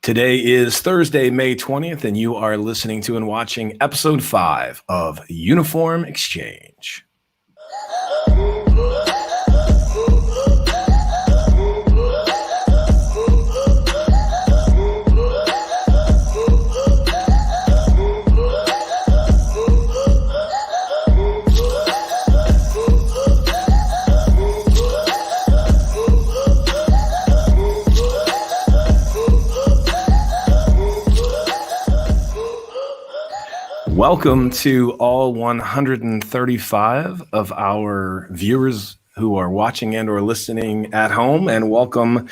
Today is Thursday, May 20th, and you are listening to and watching episode 5 of Uniform Exchange. Welcome to all 135 of our viewers who are watching and or listening at home, and welcome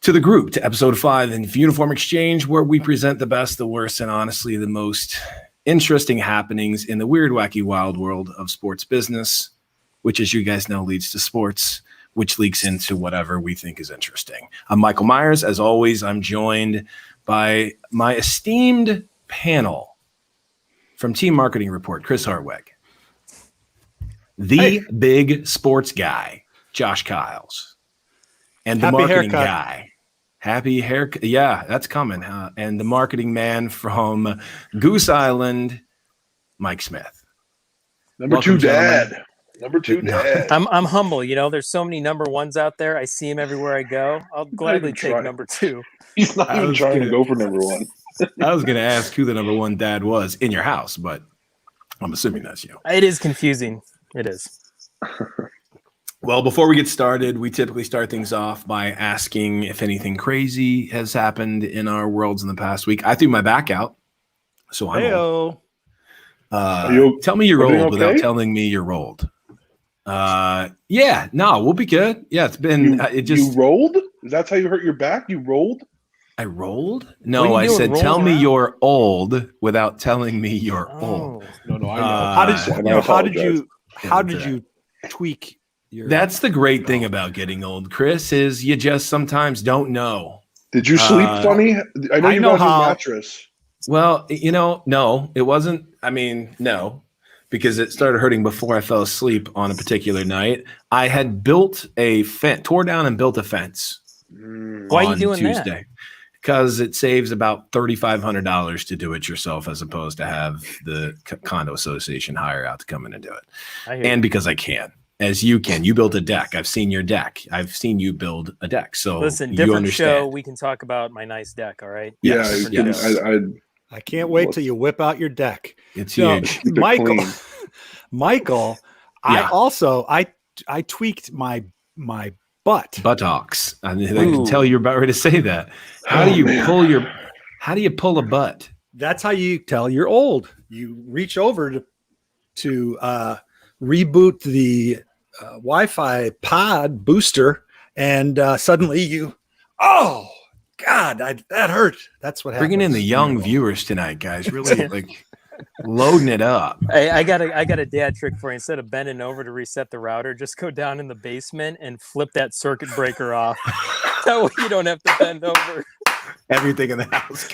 to the group to episode 5 in Uniform Exchange, where we present the best, the worst, and honestly the most interesting happenings in the weird, wacky, wild world of sports business, which, as you guys know, leads to sports, which leaks into whatever we think is interesting. I'm Michael Myers. As always, I'm joined by my esteemed panel from Team Marketing Report, Chris Hartweg. The big sports guy, Josh Kyles. And the marketing guy. Happy haircut. Yeah, that's coming. And the marketing man from Goose Island, Mike Smith. Number two dad. I'm humble. You know, there's so many number ones out there. I see him everywhere I go. I'll gladly take number 2. He's not even trying to go for number 1. I was going to ask who the number 1 dad was in your house, but I'm assuming that's you. It is confusing. It is. Well, before we get started, we typically start things off by asking if anything crazy has happened in our worlds in the past week. I threw my back out, so I'm old. Tell me you're old without telling me you're old. Yeah, no, we'll be good. Yeah, it's been you rolled? That's how you hurt your back? You rolled? I rolled? No, I said tell me you're old without telling me you're old. No, I know. How did you tweak your? That's the great thing about getting old, Chris, is you just sometimes don't know. Did you sleep funny? I know you got a mattress. Well, no, it wasn't. I mean, no, because it started hurting before I fell asleep on a particular night. I had built a fence, tore down and built a fence. Why are you doing Tuesday. that? Because it saves about $3,500 to do it yourself as opposed to have the condo association hire out to come in and do it. And because I can, as you can. You built a deck. I've seen your deck. I've seen you build a deck. So listen, you different understand. show. We can talk about my nice deck. All right. Yes. I can't wait till you whip out your deck. It's huge. Michael. Yeah. I tweaked my buttocks. I can tell you're about ready to say that. How do you pull a butt? That's how you tell you're old. You reach over to reboot the Wi-Fi pod booster, and suddenly that hurt. That's what happened. Bringing in the young viewers tonight, guys. Really loading it up. Hey, I got a dad trick for you. Instead of bending over to reset the router, just go down in the basement and flip that circuit breaker off. That way you don't have to bend over. Everything in the house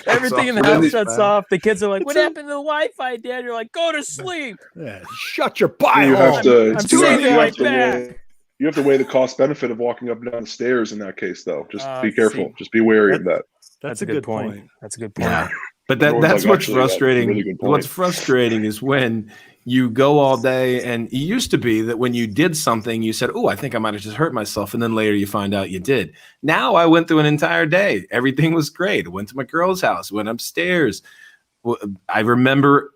shuts off. The kids are like, "What happened to the Wi-Fi, Dad?" You're like, "Go to sleep." Yeah, shut your pie hole. I'm saving my back. You have to weigh the cost benefit of walking up and down the stairs in that case, though. Just be careful. Just be wary of that. That's a good point. That's a good point. Yeah. But that's what's frustrating. Really what's frustrating is when you go all day, and it used to be that when you did something, you said, "Oh, I think I might have just hurt myself," and then later you find out you did. Now I went through an entire day. Everything was great. I went to my girl's house, went upstairs. I remember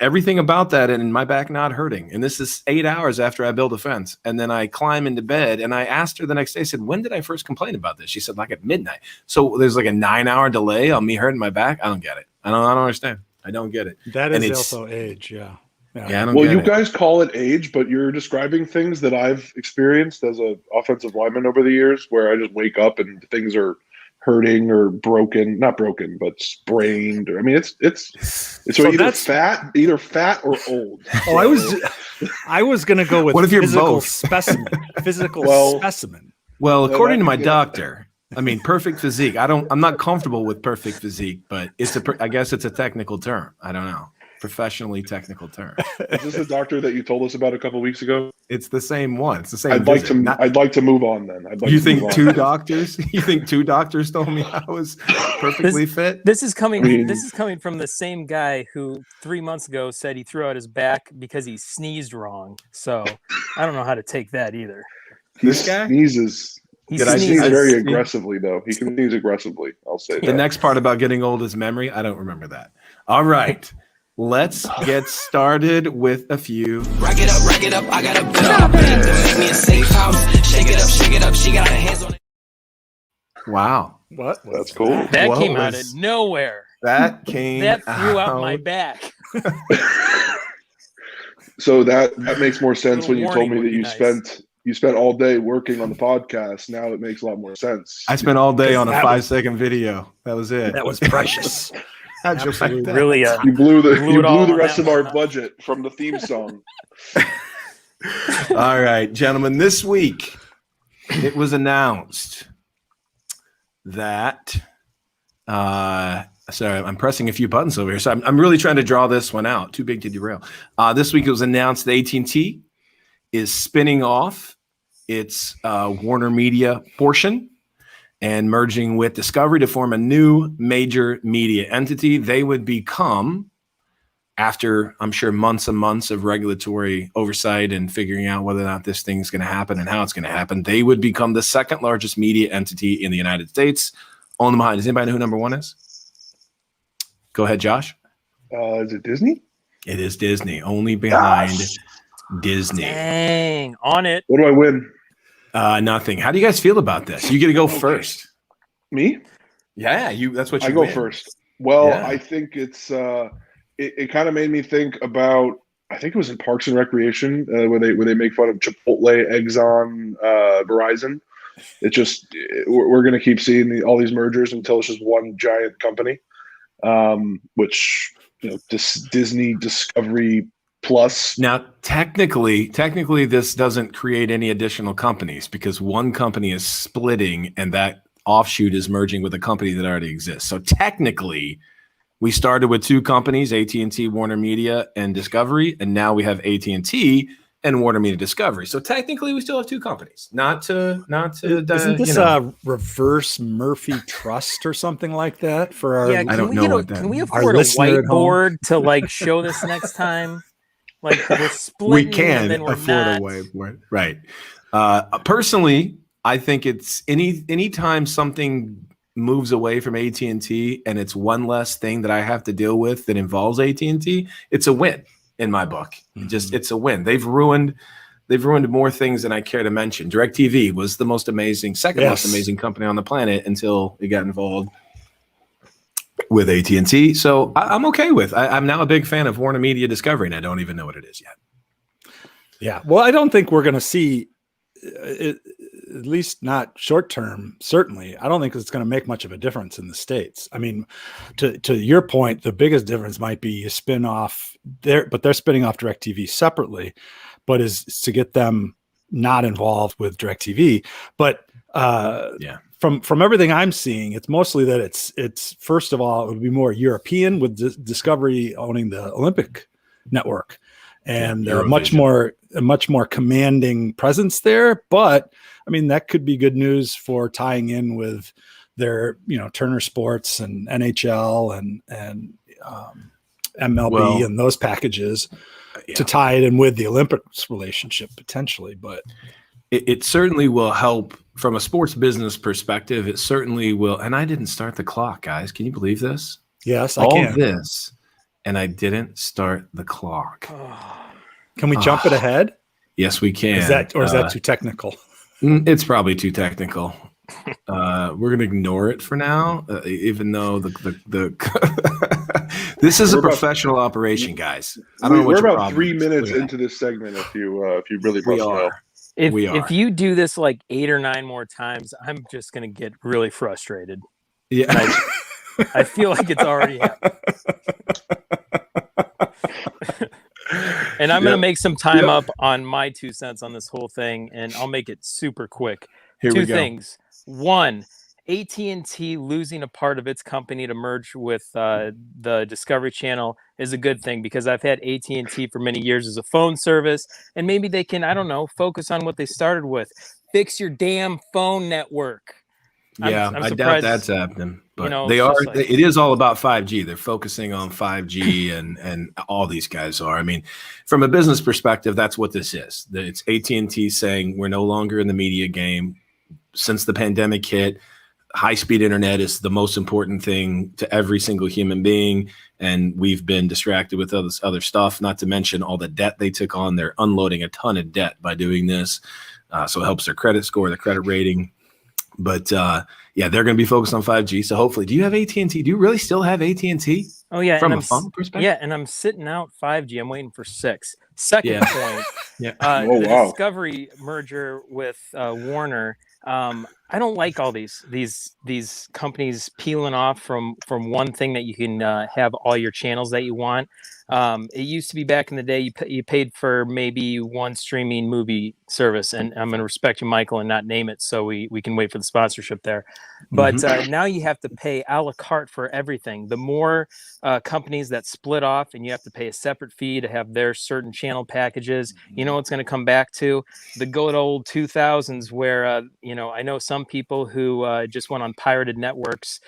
everything about that, and my back not hurting. And this is 8 hours after I built a fence. And then I climb into bed, and I asked her the next day, I said, "When did I first complain about this?" She said, "Like at midnight." So there's like a 9-hour delay on me hurting my back. I don't get it. I don't understand. I don't get it. That is also age. Yeah. I don't well, get you it. guys call it age, but you're describing things that I've experienced as an offensive lineman over the years, where I just wake up and things are hurting or broken, not broken, but sprained. Or, I mean, it's so either fat or old. I was going to go with what if you're physical both? specimen. Specimen. Well, according to my doctor, I mean, perfect physique. I'm not comfortable with perfect physique, but I guess it's a technical term. I don't know. Professionally technical term. Is this the doctor that you told us about a couple of weeks ago? It's the same one. It's the same. I'd like to move on then. You think two doctors? You think two doctors told me I was perfectly fit? This is coming. This is coming from the same guy who 3 months ago said he threw out his back because he sneezed wrong. So I don't know how to take that either. This guy sneezes. He sneezes very aggressively, though. He can sneeze aggressively. I'll say that. The next part about getting old is memory. I don't remember that. All right. Let's get started with a few. Rack it up, I got a job. Make me a safe house. Shake it up, she got her hands on it. Wow. What? That's cool. That came out of nowhere. That threw out my back. So that makes more sense when you told me that you spent all day working on the podcast. Now it makes a lot more sense. I spent all day on a 5-second video. That was it. That was precious. Absolutely. Really, you blew the rest of our budget from the theme song. All right, gentlemen. This week, it was announced that. Sorry, I'm pressing a few buttons over here, so I'm really trying to draw this one out. Too big to derail. This week, it was announced that AT&T is spinning off its WarnerMedia portion and merging with Discovery to form a new major media entity. They would become, after I'm sure months and months of regulatory oversight and figuring out whether or not this thing's going to happen and how it's going to happen, they would become the second largest media entity in the United States. On the behind, does anybody know who number one is? Go ahead, Josh. Is it Disney? It is Disney. Only behind Disney. Dang, on it. What do I win? Nothing. How do you guys feel about this? You get to go first. Me? Yeah, that's what you I go win. first. Well, yeah. I think it's it kind of made me think about, I think it was in Parks and Recreation where they make fun of Chipotle, Exxon, Verizon. It's just we're going to keep seeing all these mergers until it's just one giant company, which Disney, Discovery Plus. Now, technically, this doesn't create any additional companies because one company is splitting and that offshoot is merging with a company that already exists. So technically, we started with two companies, AT&T, WarnerMedia, and Discovery, and now we have AT&T and WarnerMedia Discovery. So technically, we still have two companies. Isn't this a reverse Murphy Trust or something like that for our? I don't know what that. Can we afford a whiteboard to show this next time? Like we're splitting. We can and then we're afford not. a whiteboard, right? Personally, I think it's anytime something moves away from AT&T and it's one less thing that I have to deal with that involves AT&T, it's a win in my book. Mm-hmm. It's a win. They've ruined more things than I care to mention. DirecTV was the most amazing company on the planet until it got involved with AT&T. So I'm okay with. I'm now a big fan of WarnerMedia Discovery, and I don't even know what it is yet. Yeah. Well, I don't think we're going to see it, at least not short term. Certainly, I don't think it's going to make much of a difference in the States. I mean, to your point, the biggest difference might be you spin off but they're spinning off DirecTV separately, but is to get them not involved with DirecTV. But From everything I'm seeing, it's mostly that it's first of all, it would be more European with Discovery owning the Olympic network and a much more commanding presence there. But I mean, that could be good news for tying in with their, Turner Sports and NHL and MLB and those packages to tie it in with the Olympics relationship potentially. But it certainly will help from a sports business perspective. It certainly will. And I didn't start the clock, guys. Can you believe this? Yes, I can. All this, and I didn't start the clock. Can we jump it ahead? Yes, we can. Is that too technical? It's probably too technical. We're going to ignore it for now, even though the this is a professional operation, guys. I don't know what we're your about problem 3 is. minutes into this segment. If you really We must know. are. If you do this like 8 or 9 more times, I'm just going to get really frustrated. Yeah. I feel like it's already happened. And I'm going to make some time up on my 2 cents on this whole thing, and I'll make it super quick. Here we go. 2 things. 1, AT&T losing a part of its company to merge with the Discovery Channel is a good thing, because I've had AT&T for many years as a phone service, and maybe they can, I don't know, focus on what they started with. Fix your damn phone network. Yeah, I'm I doubt surprised, that's happening, but it's just like, it is all about 5G. They're focusing on 5G and all these guys are. I mean, from a business perspective, that's what this is. It's AT&T saying we're no longer in the media game. Since the pandemic hit, high-speed internet is the most important thing to every single human being, and we've been distracted with other stuff, not to mention all the debt they took on. They're unloading a ton of debt by doing this, so it helps their credit score, their credit rating. But yeah, they're going to be focused on 5G. So hopefully, do you have AT&T? Do you really still have AT&T? oh yeah, From and a phone perspective? yeah, and I'm sitting out 5G. I'm waiting for 6. Second point, Yeah. Oh, the wow. Discovery merger with Warner. I don't like all these companies peeling off from one thing that you can have all your channels that you want. It used to be back in the day you paid for maybe one streaming movie service, and I'm going to respect you, Michael, and not name it, so we can wait for the sponsorship there. But now you have to pay a la carte for everything. The more companies that split off, and you have to pay a separate fee to have their certain channel packages, you know, it's going to come back to the good old 2000s where I know some people who just went on pirated networks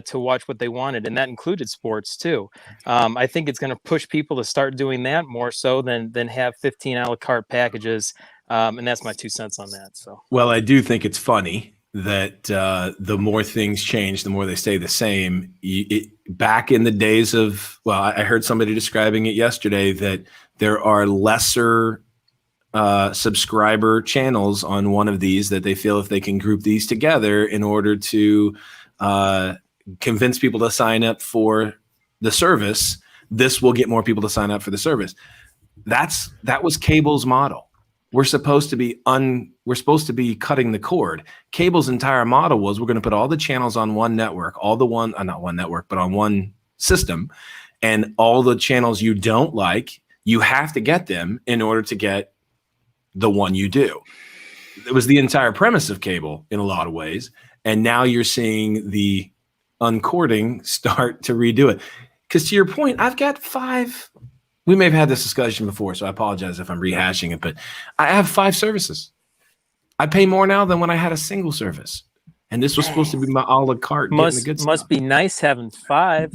to watch what they wanted, and that included sports too. I think it's going to push people to start doing that more so than have 15 a la carte packages, and that's my 2 cents on that. So, well, I do think it's funny that the more things change, the more they stay the same. Back in the days of, well, I heard somebody describing it yesterday that there are lesser subscriber channels on one of these, that they feel if they can group these together in order to convince people to sign up for the service, this will get more people to sign up for the service. That was cable's model. We're supposed to be cutting the cord. Cable's entire model was we're going to put all the channels on one network, not one network, but on one system, and all the channels you don't like, you have to get them in order to get the one you do. It was the entire premise of cable in a lot of ways. And now you're seeing the uncording start to redo it. Because to your point, I've got 5. We may have had this discussion before, so I apologize if I'm rehashing it, but I have 5 services. I pay more now than when I had a single service. And this was supposed to be my a la carte. Must be nice having 5.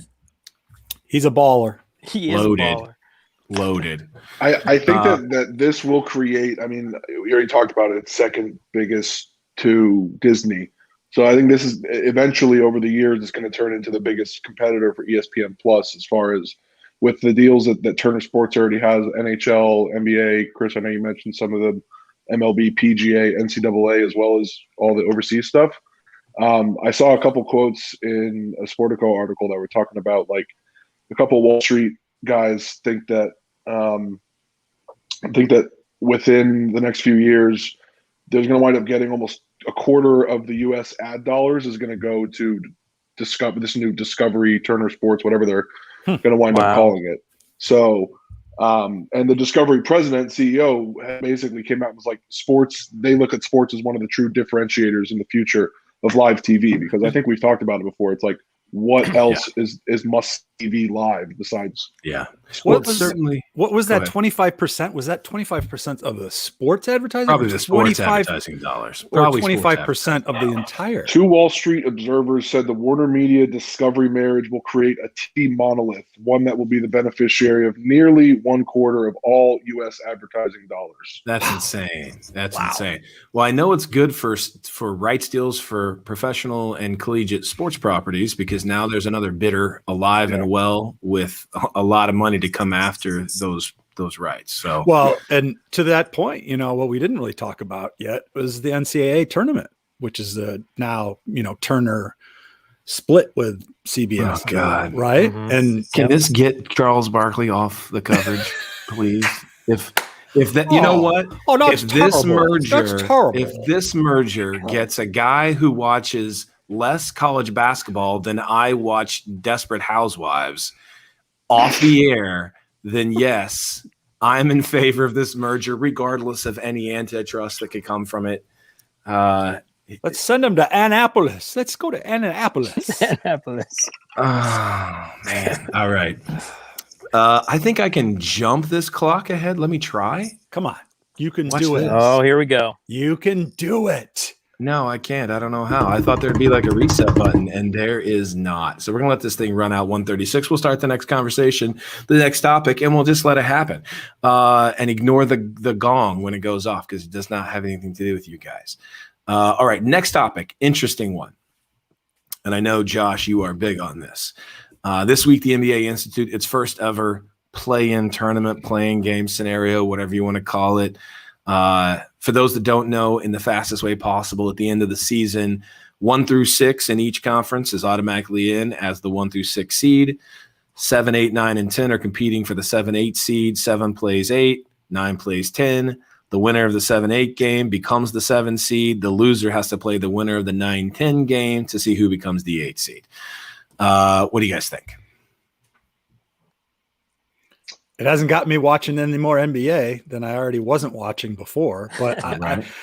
He's a baller. He is a baller. Loaded. I think that this will create, I mean, we already talked about it, it's second biggest to Disney. So I think this is eventually, over the years, it's going to turn into the biggest competitor for ESPN Plus, as far as with the deals that Turner Sports already has, NHL, NBA. Chris, I know you mentioned some of the MLB, PGA, NCAA, as well as all the overseas stuff. I saw a couple quotes in a Sportico article that were talking about, like, a couple Wall Street guys think that within the next few years, there's going to wind up getting almost a quarter of the U.S. ad dollars is going to go to discover this new Discovery, Turner Sports, whatever they're going to wind up calling it. So, and the Discovery president, CEO, basically came out and was like, sports, they look at sports as one of the true differentiators in the future of live TV, because I think we've talked about it before. It's like, what else is must TV live besides? Yeah. What was that 25%? Was that 25% of the sports advertising? Probably the sports advertising dollars. Probably 25% of the entire. 2 Wall Street observers said the WarnerMedia Discovery marriage will create a TV monolith, one that will be the beneficiary of nearly 1/4 of all U.S. advertising dollars. That's insane. That's insane. Well, I know it's good for rights deals for professional and collegiate sports properties, because now there's another bidder alive and well with a lot of money to come after those rights. So, well, and to that point, what we didn't really talk about yet was the NCAA tournament, which is now Turner split with CBS. Oh, God. Right? Mm-hmm. And can this get Charles Barkley off the coverage, please? If that, you know what? Oh no, if this merger gets a guy who watches less college basketball than I watch Desperate Housewives off the air, then yes, I'm in favor of this merger, regardless of any antitrust that could come from it. Let's send them to Annapolis. Let's go to Annapolis. Annapolis. Oh man! All right. I think I can jump this clock ahead. Let me try. Come on, you can Watch do it. this. Oh, here we go. You can do it. No, I can't. I don't know how. I thought there'd be like a reset button, and there is not. So we're gonna let this thing run out 1:36. We'll start the next conversation, the next topic, and we'll just let it happen. And ignore the gong when it goes off because it does not have anything to do with you guys. All right, next topic, interesting one. And I know, Josh, you are big on this. This week, the NBA instituted its first ever play-in tournament, playing game scenario, whatever you want to call it. For those that don't know, in the fastest way possible, at the end of the season, 1 through 6 in each conference is automatically in as the 1 through 6 seed. 7, 8, 9, and 10 are competing for the 7, 8 seed. 7 plays 8, 9 plays 10. The winner of the 7-8 game becomes the 7 seed. The loser has to play the winner of the 9-10 game to see who becomes the 8 seed. What do you guys think? It hasn't got me watching any more NBA than I already wasn't watching before. But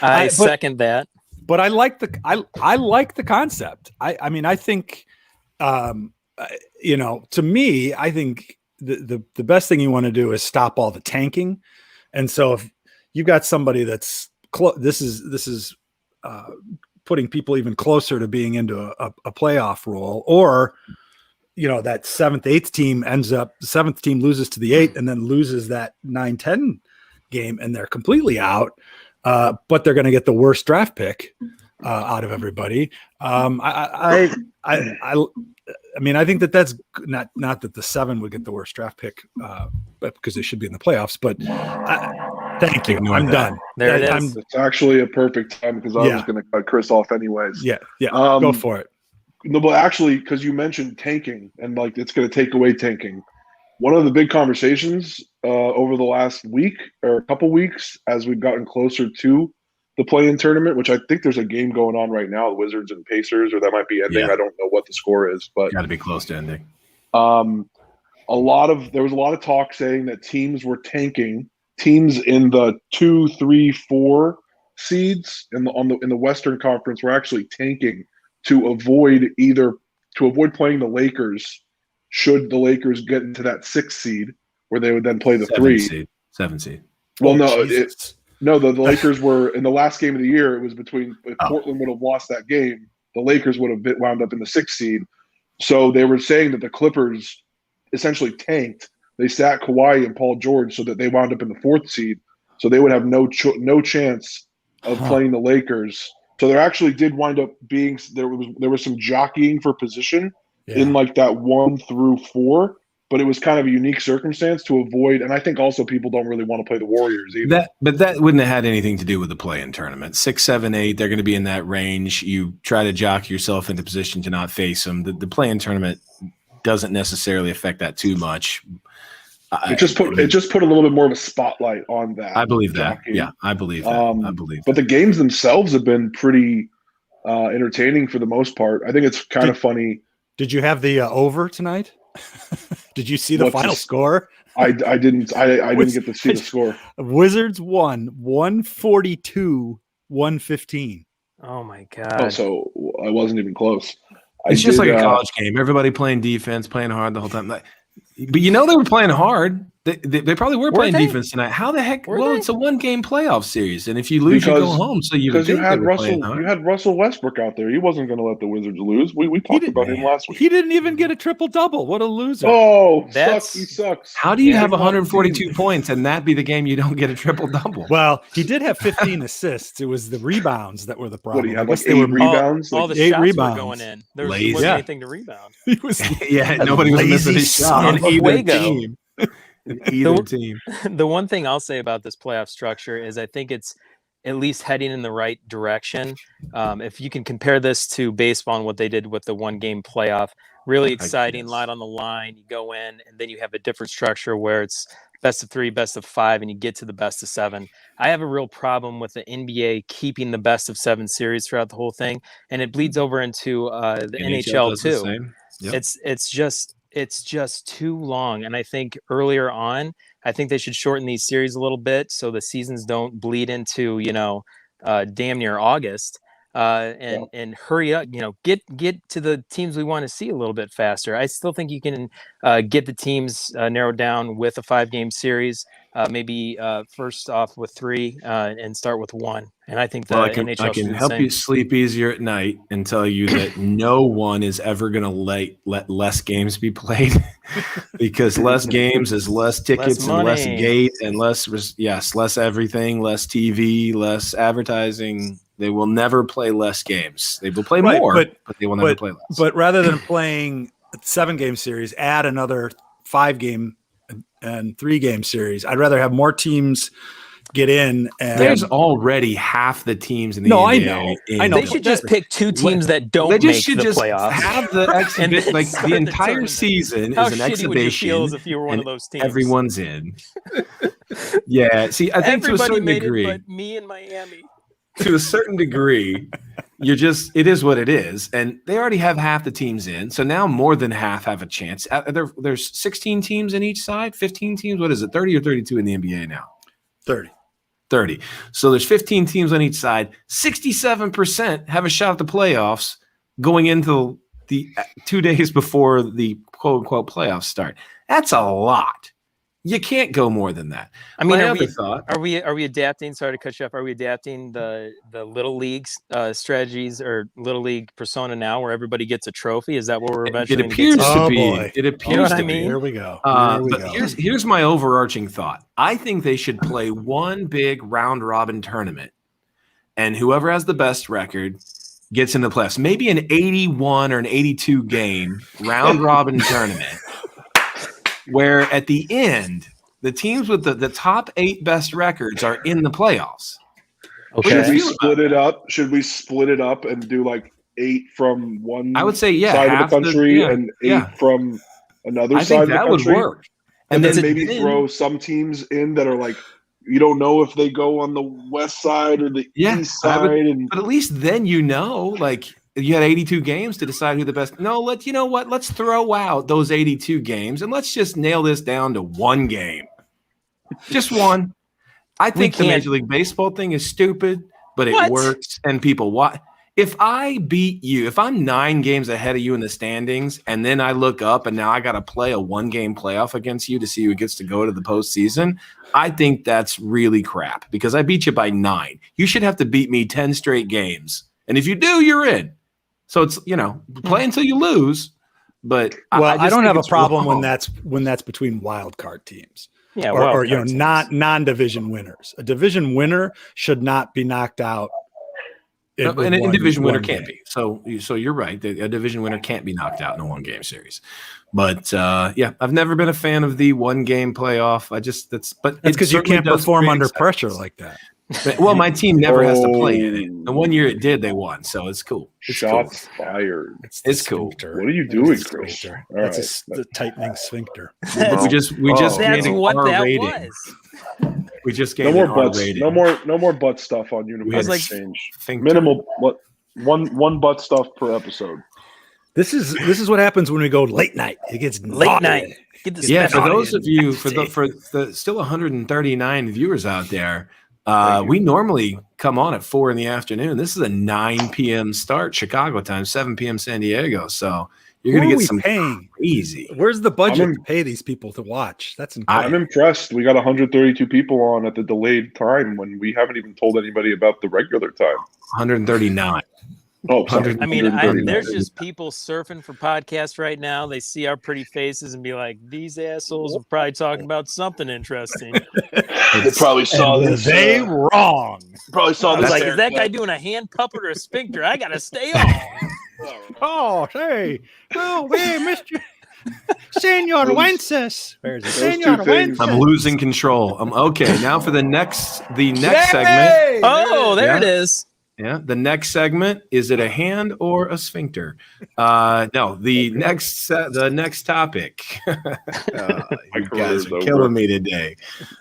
I second that. But I like the concept. I mean, I think, to me, I think the best thing you want to do is stop all the tanking. And so if you've got somebody that's this is putting people even closer to being into a playoff role, or that 7th, 8th team ends up, the 7th team loses to the 8th and then loses that 9-10 game and they're completely out. But they're going to get the worst draft pick out of everybody. I mean, I think that's not that the 7 would get the worst draft pick because they should be in the playoffs, but thank you. I'm done. There it is. It's actually a perfect time because I was going to cut Chris off anyways. Yeah. Go for it. No, but actually, because you mentioned tanking and like it's going to take away tanking. One of the big conversations over the last week or a couple weeks as we've gotten closer to the play-in tournament, which I think there's a game going on right now, the Wizards and Pacers, or that might be ending. Yeah. I don't know what the score is, but got to be close to ending. There was a lot of talk saying that teams were tanking. Teams in the 2, 3, 4 seeds in the Western Conference were actually tanking to avoid playing the Lakers should the Lakers get into that 6th seed where they would then play the 7 seed. Well, the Lakers were in the last game of the year. It was between if Portland would have lost that game, the Lakers would have wound up in the 6th seed. So they were saying that the Clippers essentially tanked. They sat Kawhi and Paul George so that they wound up in the 4th seed. So they would have no chance of playing the Lakers. So there actually did wind up being there was some jockeying for position in like that 1 through 4, but it was kind of a unique circumstance to avoid. And I think also people don't really want to play the Warriors either. But that wouldn't have had anything to do with the play-in tournament. 6, 7, 8, they're going to be in that range. You try to jockey yourself into position to not face them. The play-in tournament doesn't necessarily affect that too much. It just put a little bit more of a spotlight on that. I believe that. Yeah, I believe that. But the games themselves have been pretty entertaining for the most part. I think it's kind of funny. Did you have the over tonight? Did you see the final score? I didn't. I didn't get to see the score. Wizards won 142-115. Oh my god! Oh, so I wasn't even close. It's just like a college game. Everybody playing defense, playing hard the whole time. But they were playing hard. They probably were playing defense tonight. How the heck? It's a 1-game playoff series, and if you lose, you go home. So you had Russell Westbrook out there. He wasn't going to let the Wizards lose. We talked about him last week. He didn't even get a triple double. What a loser! Oh, he sucks. How do you have 142 points and that be the game you don't get a triple double? Well, he did have 15 assists. It was the rebounds that were the problem. What, he had like 8 rebounds? All the shots were going in. There wasn't anything to rebound. Nobody was missing his shot. Either team. The one thing I'll say about this playoff structure is I think it's at least heading in the right direction. If you can compare this to baseball and what they did with the 1-game playoff, really exciting, lot on the line. You go in and then you have a different structure where it's best of 3, best of 5, and you get to the best of 7. I have a real problem with the NBA keeping the best of 7 series throughout the whole thing, and it bleeds over into the NHL too. Yep. It's just too long. And I think earlier on, I think they should shorten these series a little bit so the seasons don't bleed into, damn near August. and hurry up. Get to the teams we want to see a little bit faster. I still think you can get the teams narrowed down with a 5-game series. Maybe first off with 3 and start with 1. And I think the NHL I should can do the help same. you sleep easier at night and tell you that no one is ever going to let less games be played because less games is less tickets and less gate and less everything, less TV, less advertising. They will never play less games. They will play more, but they will never play less. But rather than playing a 7-game series, add another 5-game and 3-game series. I'd rather have more teams get in. And there's already half the teams in the NBA. I know. They should just pick 2 teams that don't make the playoffs. Have the exhibition, like the entire season is an exhibition. Would you feel if you were one of those teams? Everyone's in. Yeah. See, I think to a certain degree, but me in Miami. To a certain degree, it is what it is. And they already have half the teams in. So now more than half have a chance. There's 16 teams in each side, 15 teams. What is it, 30 or 32 in the NBA now? 30. So there's 15 teams on each side. 67% have a shot at the playoffs going into the 2 days before the quote unquote playoffs start. That's a lot. You can't go more than that. I mean, are we adapting? Sorry to cut you off. Are we adapting the little league strategies or little league persona now, where everybody gets a trophy? Is that what we're eventually? It appears to be. Boy. It appears you know what to I mean? be. Here we go. Here's my overarching thought. I think they should play one big round robin tournament, and whoever has the best record gets into the playoffs. Maybe an 81 or an 82 game round robin tournament. Where at the end, the teams with the top 8 best records are in the playoffs. Okay. Should we split it up? Should we split it up and do like 8 from one I would say, side of the country and 8 from another side of the country? I think that would work. And then maybe throw some teams in that are like, you don't know if they go on the west side or the east side. But at least then like – you had 82 games to decide who the best. No, you know what? Let's throw out those 82 games and let's just nail this down to 1 game. Just 1. I think the Major League Baseball thing is stupid, but it works and people watch. If I beat you, if I'm 9 games ahead of you in the standings and then I look up and now I got to play a 1-game playoff against you to see who gets to go to the postseason, I think that's really crap because I beat you by 9. You should have to beat me 10 straight games. And if you do, you're in. So it's, play until you lose. But I don't have a problem when that's between wild card teams. Yeah, or not non-division winners. A division winner should not be knocked out. And a division winner can't be. So you're right. A division winner can't be knocked out in a 1-game series. But I've never been a fan of the 1-game playoff. That's because you can't perform under pressure like that. Well, my team never has to play in it. The 1 year it did, they won, so it's cool. Shots fired. It's cool. What are you doing, Chris? That's the tightening sphincter. We just that's what that rating. Was. We just gained an R rating. No more butt stuff on Unified Exchange. Minimal one butt stuff per episode. This is what happens when we go late night. It gets late night. For those of you for the still 139 viewers out there. We normally come on at 4 in the afternoon. This is a 9 p.m. start, Chicago time, 7 p.m. San Diego. So you're going to get some crazy. Where's the budget to pay these people to watch? That's incredible. I'm impressed. We got 132 people on at the delayed time when we haven't even told anybody about the regular time. 139. Oh, sorry. I mean, there's just people surfing for podcasts right now. They see our pretty faces and be like, these assholes are probably talking about something interesting. They probably saw this. They wrong. Probably saw this. Like, is that guy doing a hand puppet or a sphincter? I got to stay on. Oh, hey. Oh, hey, Mr. Senor Wences. Senor Wences. I'm losing control. Okay, now for the next segment. Oh, there it is. Yeah, the next segment, is it a hand or a sphincter? No, the next topic. You guys are killing me today.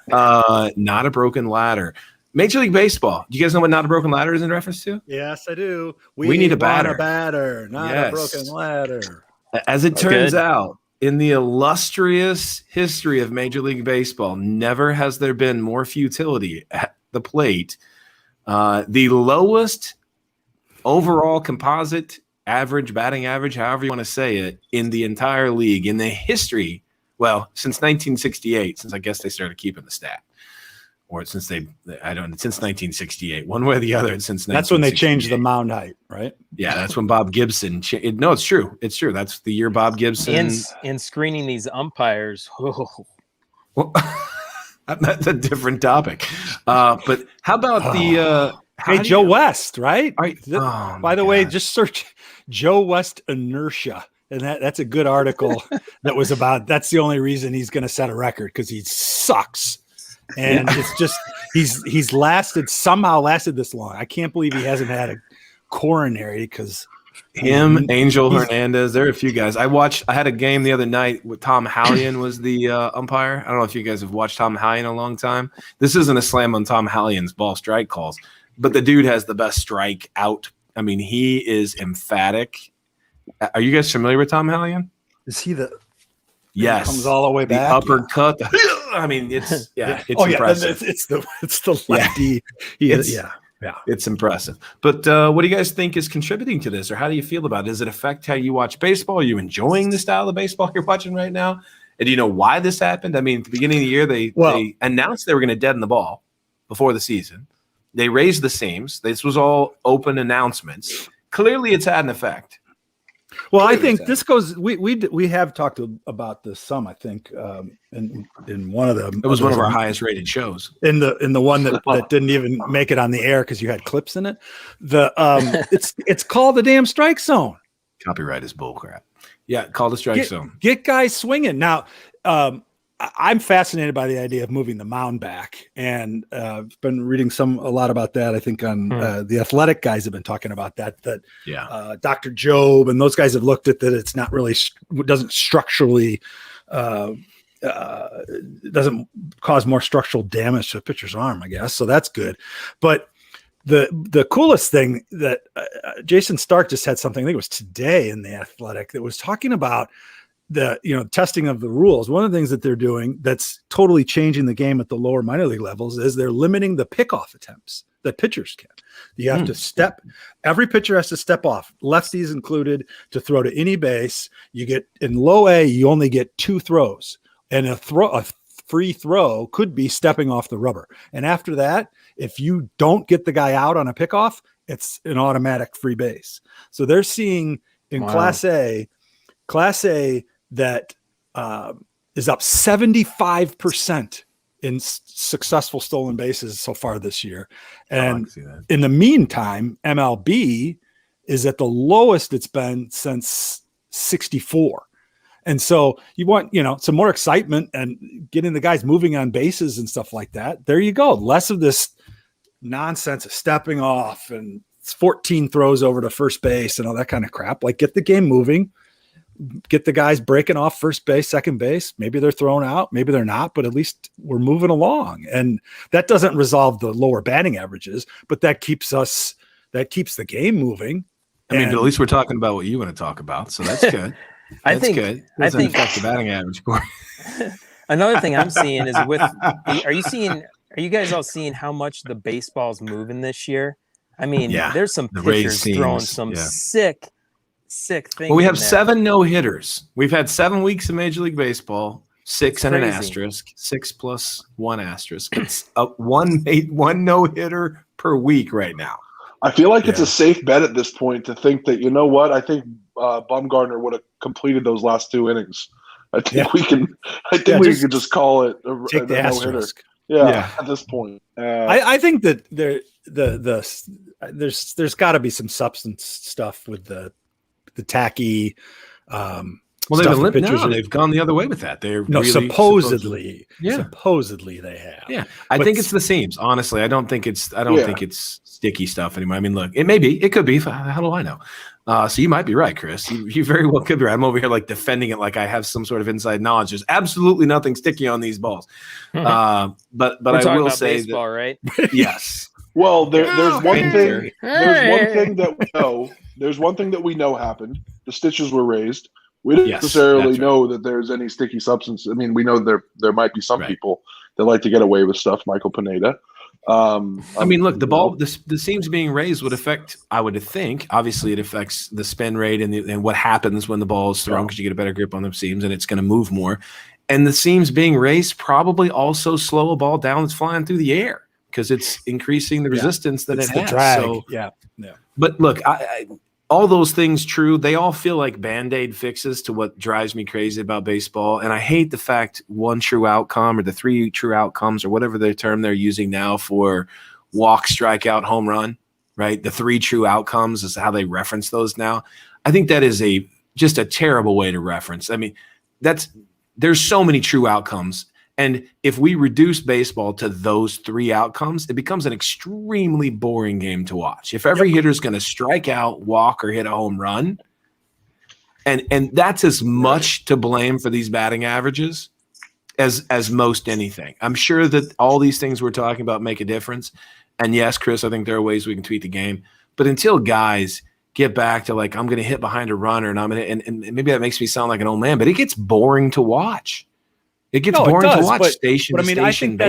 Not a broken ladder. Major League Baseball. Do you guys know what not a broken ladder is in reference to? Yes, I do. We need a batter. Not a broken ladder. As it turns out, in the illustrious history of Major League Baseball, never has there been more futility at the plate. The lowest overall composite average, batting average, however you want to say it, in the entire league, in the history, well, since 1968, since I guess they started keeping the stat. Or since since 1968, one way or the other. Since that's when they changed the mound height, right? Yeah, that's when Bob Gibson. No, it's true. It's true. That's the year Bob Gibson. And screening these umpires. Well, that's a different topic. But how about Joe West, right? By the way, just search Joe West inertia. And that's a good article that was about. That's the only reason he's going to set a record, because he sucks. And it's just he's somehow lasted this long. I can't believe he hasn't had a coronary, because Angel Hernandez, there are a few guys. I had a game the other night with Tom Hallion was the umpire. I don't know if you guys have watched Tom Hallion a long time. This isn't a slam on Tom Hallion's ball strike calls, but the dude has the best strike out. I mean, he is emphatic. Are you guys familiar with Tom Hallion? Is he the? Yes, comes all the way back. The uppercut. I mean, it's impressive. It's the lefty. It's impressive. But what do you guys think is contributing to this, or how do you feel about it? Does it affect how you watch baseball? Are you enjoying the style of baseball you're watching right now? And do you know why this happened? I mean, at the beginning of the year, they announced they were going to deaden the ball before the season. They raised the seams. This was all open announcements. Clearly, it's had an effect. Well, I think this goes. We have talked about this some. I think in one of them. It was one of our highest rated shows. In the one that didn't even make it on the air because you had clips in it. It's called the damn strike zone. Copyright is bullcrap. Yeah, call the strike zone. Get guys swinging now. I'm fascinated by the idea of moving the mound back, and I've been reading a lot about that. I think on the Athletic guys have been talking about that. Dr. Job and those guys have looked at that. It's not really doesn't structurally doesn't cause more structural damage to a pitcher's arm, I guess. So that's good. But the coolest thing that Jason Stark just had something. I think it was today in the Athletic that was talking about the testing of the rules. One of the things that they're doing that's totally changing the game at the lower minor league levels is they're limiting the pickoff attempts that pitchers can. You have to every pitcher has to step off, lefties included, to throw to any base. You get in low A, you only get 2 throws, and a free throw could be stepping off the rubber. And after that, if you don't get the guy out on a pickoff, it's an automatic free base. So they're seeing in Class A that is up 75% in successful stolen bases so far this year. And in the meantime, MLB is at the lowest it's been since 64. And so you want, some more excitement and getting the guys moving on bases and stuff like that. There you go. Less of this nonsense of stepping off and 14 throws over to first base and all that kind of crap. Like, get the game moving. Get the guys breaking off first base, second base. Maybe they're thrown out, maybe they're not, but at least we're moving along. And that doesn't resolve the lower batting averages, but that keeps the game moving. I mean, but at least we're talking about what you want to talk about. So that's good. I think affect the batting average. Another thing I'm seeing is are you guys all seeing how much the baseball's moving this year? I mean, there's some pitchers throwing some sick thing. Well, we have 7 no-hitters. We've had 7 weeks of Major League Baseball, 6 and an asterisk, 6 plus 1 asterisk. It's one no-hitter per week right now. I feel like it's a safe bet at this point to think that, I think Bumgarner would have completed those last 2 innings. I think we can just call it a no-hitter. At this point. I think that there's got to be some substance stuff with the tacky. They've gone the other way with that. Supposedly they have. Yeah, I think it's the seams. Honestly, I don't think it's sticky stuff anymore. I mean, look, it could be. How do I know? So you might be right, Chris. You very well could be right. I'm over here like defending it like I have some sort of inside knowledge. There's absolutely nothing sticky on these balls. But I will say baseball, right? Yes. Well, there's one thing. There's one thing that we know. There's one thing that we know happened. The stitches were raised. We don't necessarily know that there's any sticky substance. I mean, we know there might be some people that like to get away with stuff, Michael Pineda. I mean, look, the seams being raised would affect, I would think, obviously it affects the spin rate and what happens when the ball is thrown because you get a better grip on the seams and it's going to move more. And the seams being raised probably also slow a ball down that's flying through the air because it's increasing the resistance that it has. Drag. So, yeah. But look, all those things true. They all feel like Band-Aid fixes to what drives me crazy about baseball. And I hate the fact one true outcome or the 3 true outcomes or whatever the term they're using now for walk, strikeout, home run, right? The 3 true outcomes is how they reference those now. I think that is just a terrible way to reference. I mean, there's so many true outcomes. And if we reduce baseball to those 3 outcomes, it becomes an extremely boring game to watch. If every hitter is going to strike out, walk, or hit a home run, and that's as much to blame for these batting averages as most anything. I'm sure that all these things we're talking about make a difference. And yes, Chris, I think there are ways we can tweak the game. But until guys get back to like, I'm going to hit behind a runner, and I'm going to, and maybe that makes me sound like an old man, but it gets boring to watch. It gets boring to watch station. But I mean, I think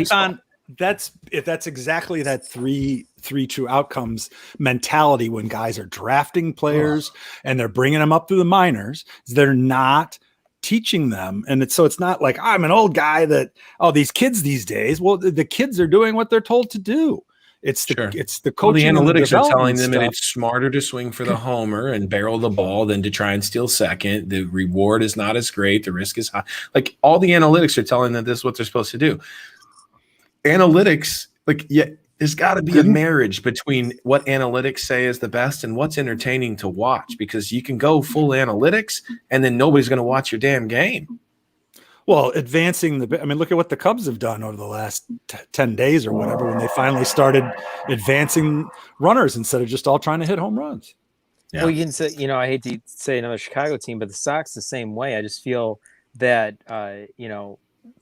that's exactly that three true outcomes mentality when guys are drafting players and they're bringing them up through the minors. They're not teaching them, and it's not like I'm an old guy that these kids these days. Well, the kids are doing what they're told to do. It's the coaching. The analytics are telling them that it's smarter to swing for the homer and barrel the ball than to try and steal second. The reward is not as great. The risk is high. Like all the analytics are telling them this is what they're supposed to do. Analytics, there's got to be a marriage between what analytics say is the best and what's entertaining to watch, because you can go full analytics and then nobody's going to watch your damn game. Well, advancing look at what the Cubs have done over the last 10 days or whatever, when they finally started advancing runners instead of just all trying to hit home runs. Yeah. Well, you can say, I hate to say another Chicago team, but the Sox the same way. I just feel that,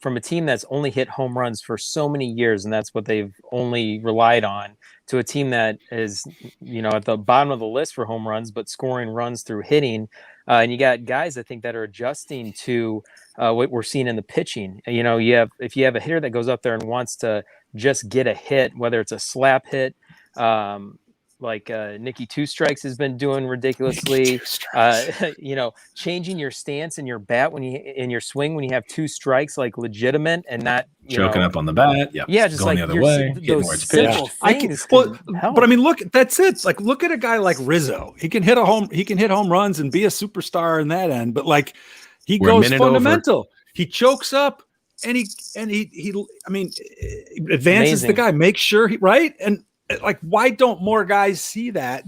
from a team that's only hit home runs for so many years, and that's what they've only relied on, to a team that is, at the bottom of the list for home runs, but scoring runs through hitting. And you got guys, I think, that are adjusting to what we're seeing in the pitching. If you have a hitter that goes up there and wants to just get a hit, whether it's a slap hit, like Nicky Two Strikes has been doing ridiculously, changing your stance and your bat in your swing when you have 2 strikes, like legitimate and not choking up on the bat. Yeah, just going like the other way, those simple things. But I mean, that's it. Like, look at a guy like Rizzo. He can hit home runs and be a superstar in that end. But like, he goes fundamental. Over. He chokes up and he advances Amazing. The guy. Make sure and. Like, why don't more guys see that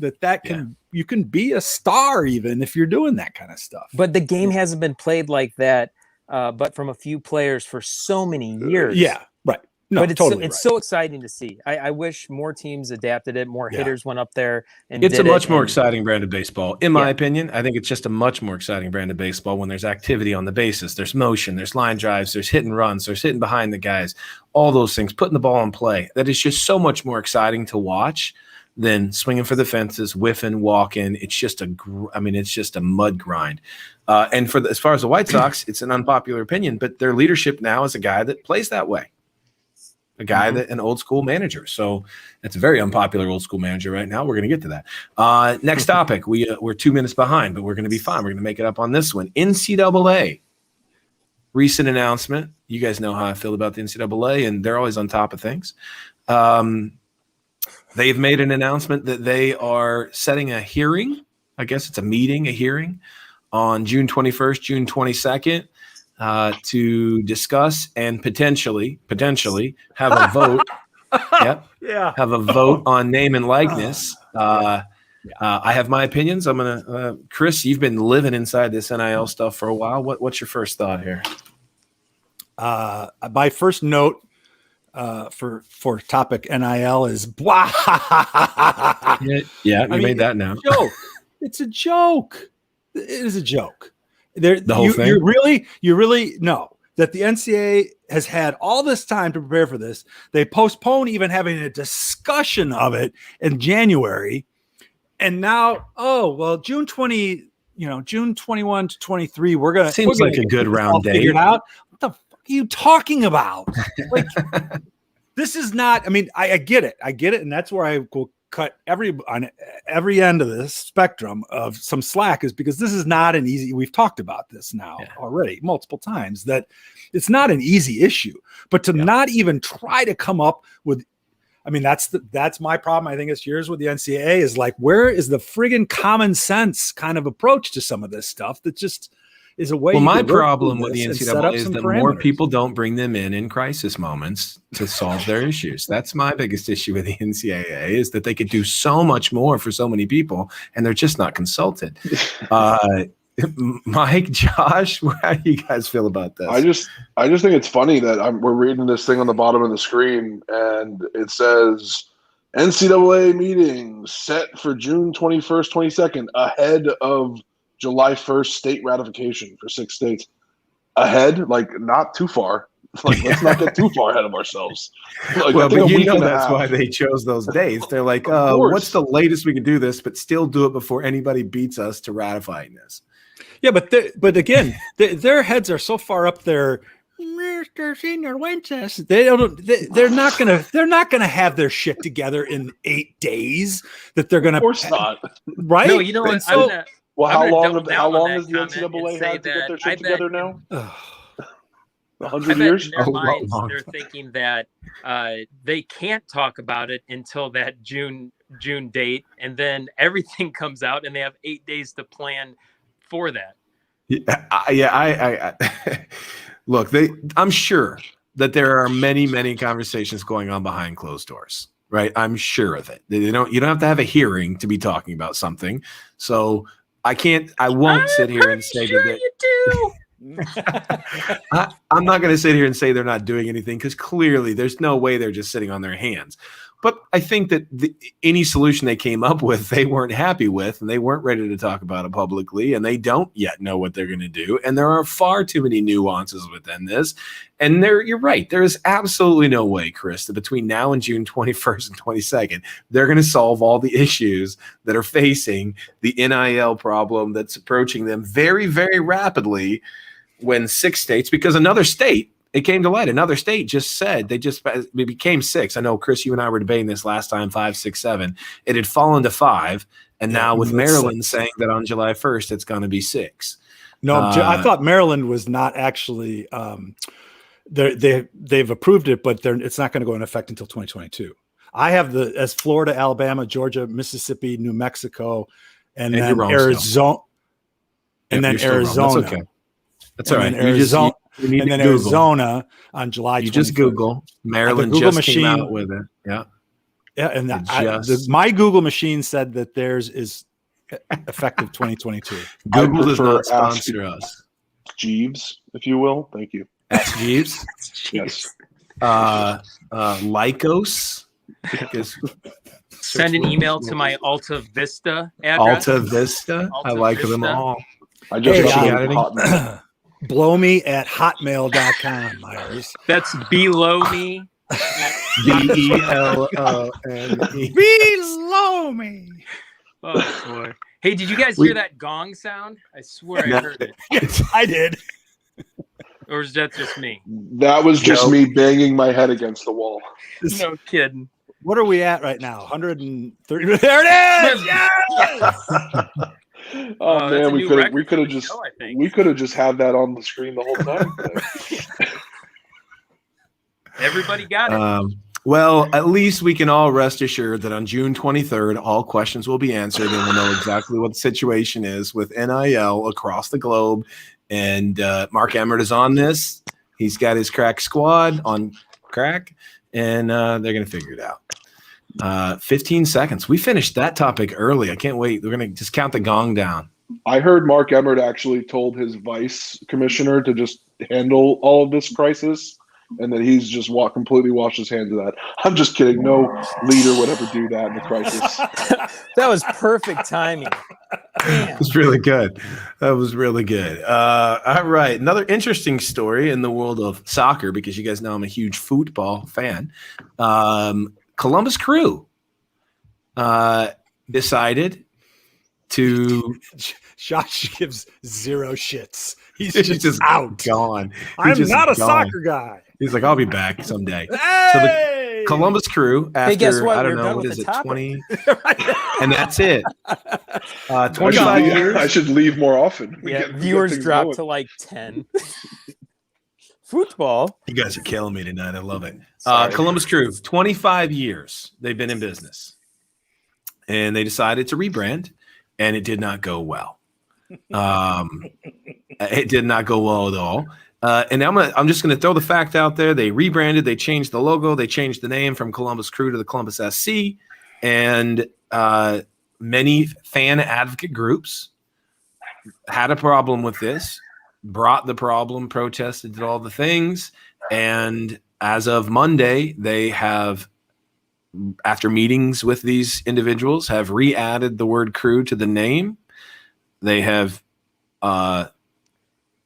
you can be a star even if you're doing that kind of stuff? But the game hasn't been played like that, but from a few players for so many years. Right. No, but it's so exciting to see. I wish more teams adapted it. More hitters went up there and it's a much more exciting brand of baseball, in my opinion. I think it's just a much more exciting brand of baseball when there's activity on the bases, there's motion, there's line drives, there's hit and runs, there's hitting behind the guys, all those things, putting the ball in play. That is just so much more exciting to watch than swinging for the fences, whiffing, walking. It's just a mud grind. And as far as the White Sox, it's an unpopular opinion, but their leadership now is a guy that plays that way. A guy an old school manager. So it's a very unpopular old school manager right now. We're going to get to that. Next topic. We're 2 minutes behind, but we're going to be fine. We're going to make it up on this one. NCAA. Recent announcement. You guys know how I feel about the NCAA, and they're always on top of things. They've made an announcement that they are setting a hearing. I guess it's a hearing on June 21st, June 22nd. To discuss and potentially have a vote. Have a vote on name and likeness. I have my opinions. I'm gonna Chris, you've been living inside this NIL stuff for a while. What's your first thought here? My first note for topic NIL is blah. You made that now. It's a joke. It is a joke. The whole thing? You really know that the NCAA has had all this time to prepare for this. They postponed even having a discussion of it in January. And now, June 21 to 23, we're going to. Seems like a good round date. Figured out. What the fuck are you talking about? Like, this is not. I mean, I get it, and that's where I will cut on every end of this spectrum of some slack, is because this is not an easy. We've talked about this now already multiple times, that it's not an easy issue, but to not even try to come up with. I mean, that's my problem. I think it's yours with the NCAA, is like, where is the friggin' common sense kind of approach to some of this stuff that just is a way. Well, my problem with the NCAA is that more people don't bring them in crisis moments to solve their issues. That's my biggest issue with the NCAA, is that they could do so much more for so many people, and they're just not consulted. Mike, Josh, how do you guys feel about this? I just think it's funny that we're reading this thing on the bottom of the screen, and it says NCAA meetings set for June 21st, 22nd, ahead of July 1st state ratification for 6 states. Ahead, like not too far. Like, let's not get too far ahead of ourselves. Like, well, but you know that's why they chose those dates. They're like, what's the latest we can do this, but still do it before anybody beats us to ratifying this? Yeah, but again, their heads are so far up there. Mr. Senior Wences, they're not gonna have their shit together in 8 days. That they're gonna, of course not, right? No, you know what? So, how long has the NCAA had to get their shit together now? 100 years? In their minds, they're thinking that they can't talk about it until that June date, and then everything comes out, and they have 8 days to plan for that. I look, I'm sure that there are many conversations going on behind closed doors, right? I'm sure of it. You don't have to have a hearing to be talking about something. So I won't sit here and say sure that you do. I'm not going to sit here and say they're not doing anything, because clearly there's no way they're just sitting on their hands. But I think that any solution they came up with, they weren't happy with, and they weren't ready to talk about it publicly, and they don't yet know what they're going to do. And there are far too many nuances within this. And you're right. There is absolutely no way, Chris, that between now and June 21st and 22nd, they're going to solve all the issues that are facing the NIL problem that's approaching them very, very rapidly, when 6 states, because another state, it came to light. Another state just said it became 6. I know, Chris, you and I were debating this last time, 5, 6, 7. It had fallen to 5. And now with Maryland saying that on July 1st, it's going to be 6. No, I thought Maryland was not actually they've approved it, but it's not going to go into effect until 2022. I have as Florida, Alabama, Georgia, Mississippi, New Mexico, and then Arizona. And then Arizona. That's okay. That's all right. And then Arizona on July 21st. You just Google. Maryland just came out with it. Yeah. Yeah. And my Google machine said that theirs is effective 2022. Google does not sponsor us. Jeeves, if you will. Thank you. Ask Jeeves? Yes. Lycos. Send an email to my Alta Vista address. Alta Vista. I like them all. I just got blow me at hotmail.com, Myers. That's below me. BELONE. Below me. Oh boy. Hey, did you guys hear that gong sound? I swear I heard it. Yes, I did. Or is that just me? That was just me banging my head against the wall. No kidding. What are we at right now? 130. There it is. Yes. Oh man, we could have just had that on the screen the whole time. Everybody got it. Well, at least we can all rest assured that on June 23rd, all questions will be answered, and we'll know exactly what the situation is with NIL across the globe. And Mark Emmert is on this. He's got his crack squad on crack, and they're going to figure it out. 15 seconds. We finished that topic early. I can't wait. We're going to just count the gong down. I heard Mark Emmert actually told his vice commissioner to just handle all of this crisis, and that he's just completely washed his hands of that. I'm just kidding. No leader would ever do that in a crisis. That was perfect timing. It was really good. That was really good. All right. Another interesting story in the world of soccer, because you guys know I'm a huge football fan. Columbus Crew decided to. Josh gives zero shits. He's just out. Gone. I'm not a soccer guy. He's like, I'll be back someday. Hey! Columbus Crew after, Hey, guess what? I don't We're know, done what with is the it, topic. 20? And that's it. I 25 years. I should leave more often. We Yeah, get viewers things dropped going. to like 10. Football. You guys are killing me tonight. I love it. Sorry. Columbus Crew, 25 years they've been in business. And they decided to rebrand, and it did not go well. It did not go well at all. And I'm just going to throw the fact out there. They rebranded. They changed the logo. They changed the name from Columbus Crew to the Columbus SC. And many fan advocate groups had a problem with this, brought the problem, protested, did all the things. And as of Monday, they have, after meetings with these individuals, have re-added the word crew to the name. They have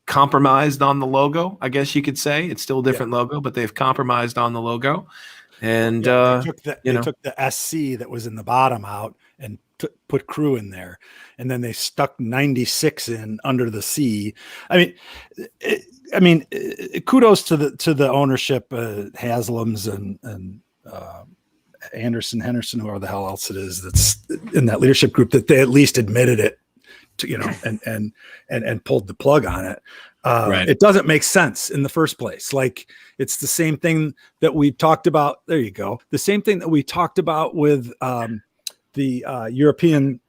compromised on the logo, I guess you could say. It's still a different logo, but they've compromised on the logo. And they took the SC that was in the bottom out and put crew in there, and then they stuck 96 in under the C. I mean, kudos to the ownership, Haslam's and Anderson, Henderson, whoever the hell else it is that's in that leadership group, that they at least admitted it, and pulled the plug on it. Right. It doesn't make sense in the first place. Like, it's the same thing that we talked about. There you go. The same thing that we talked about with the European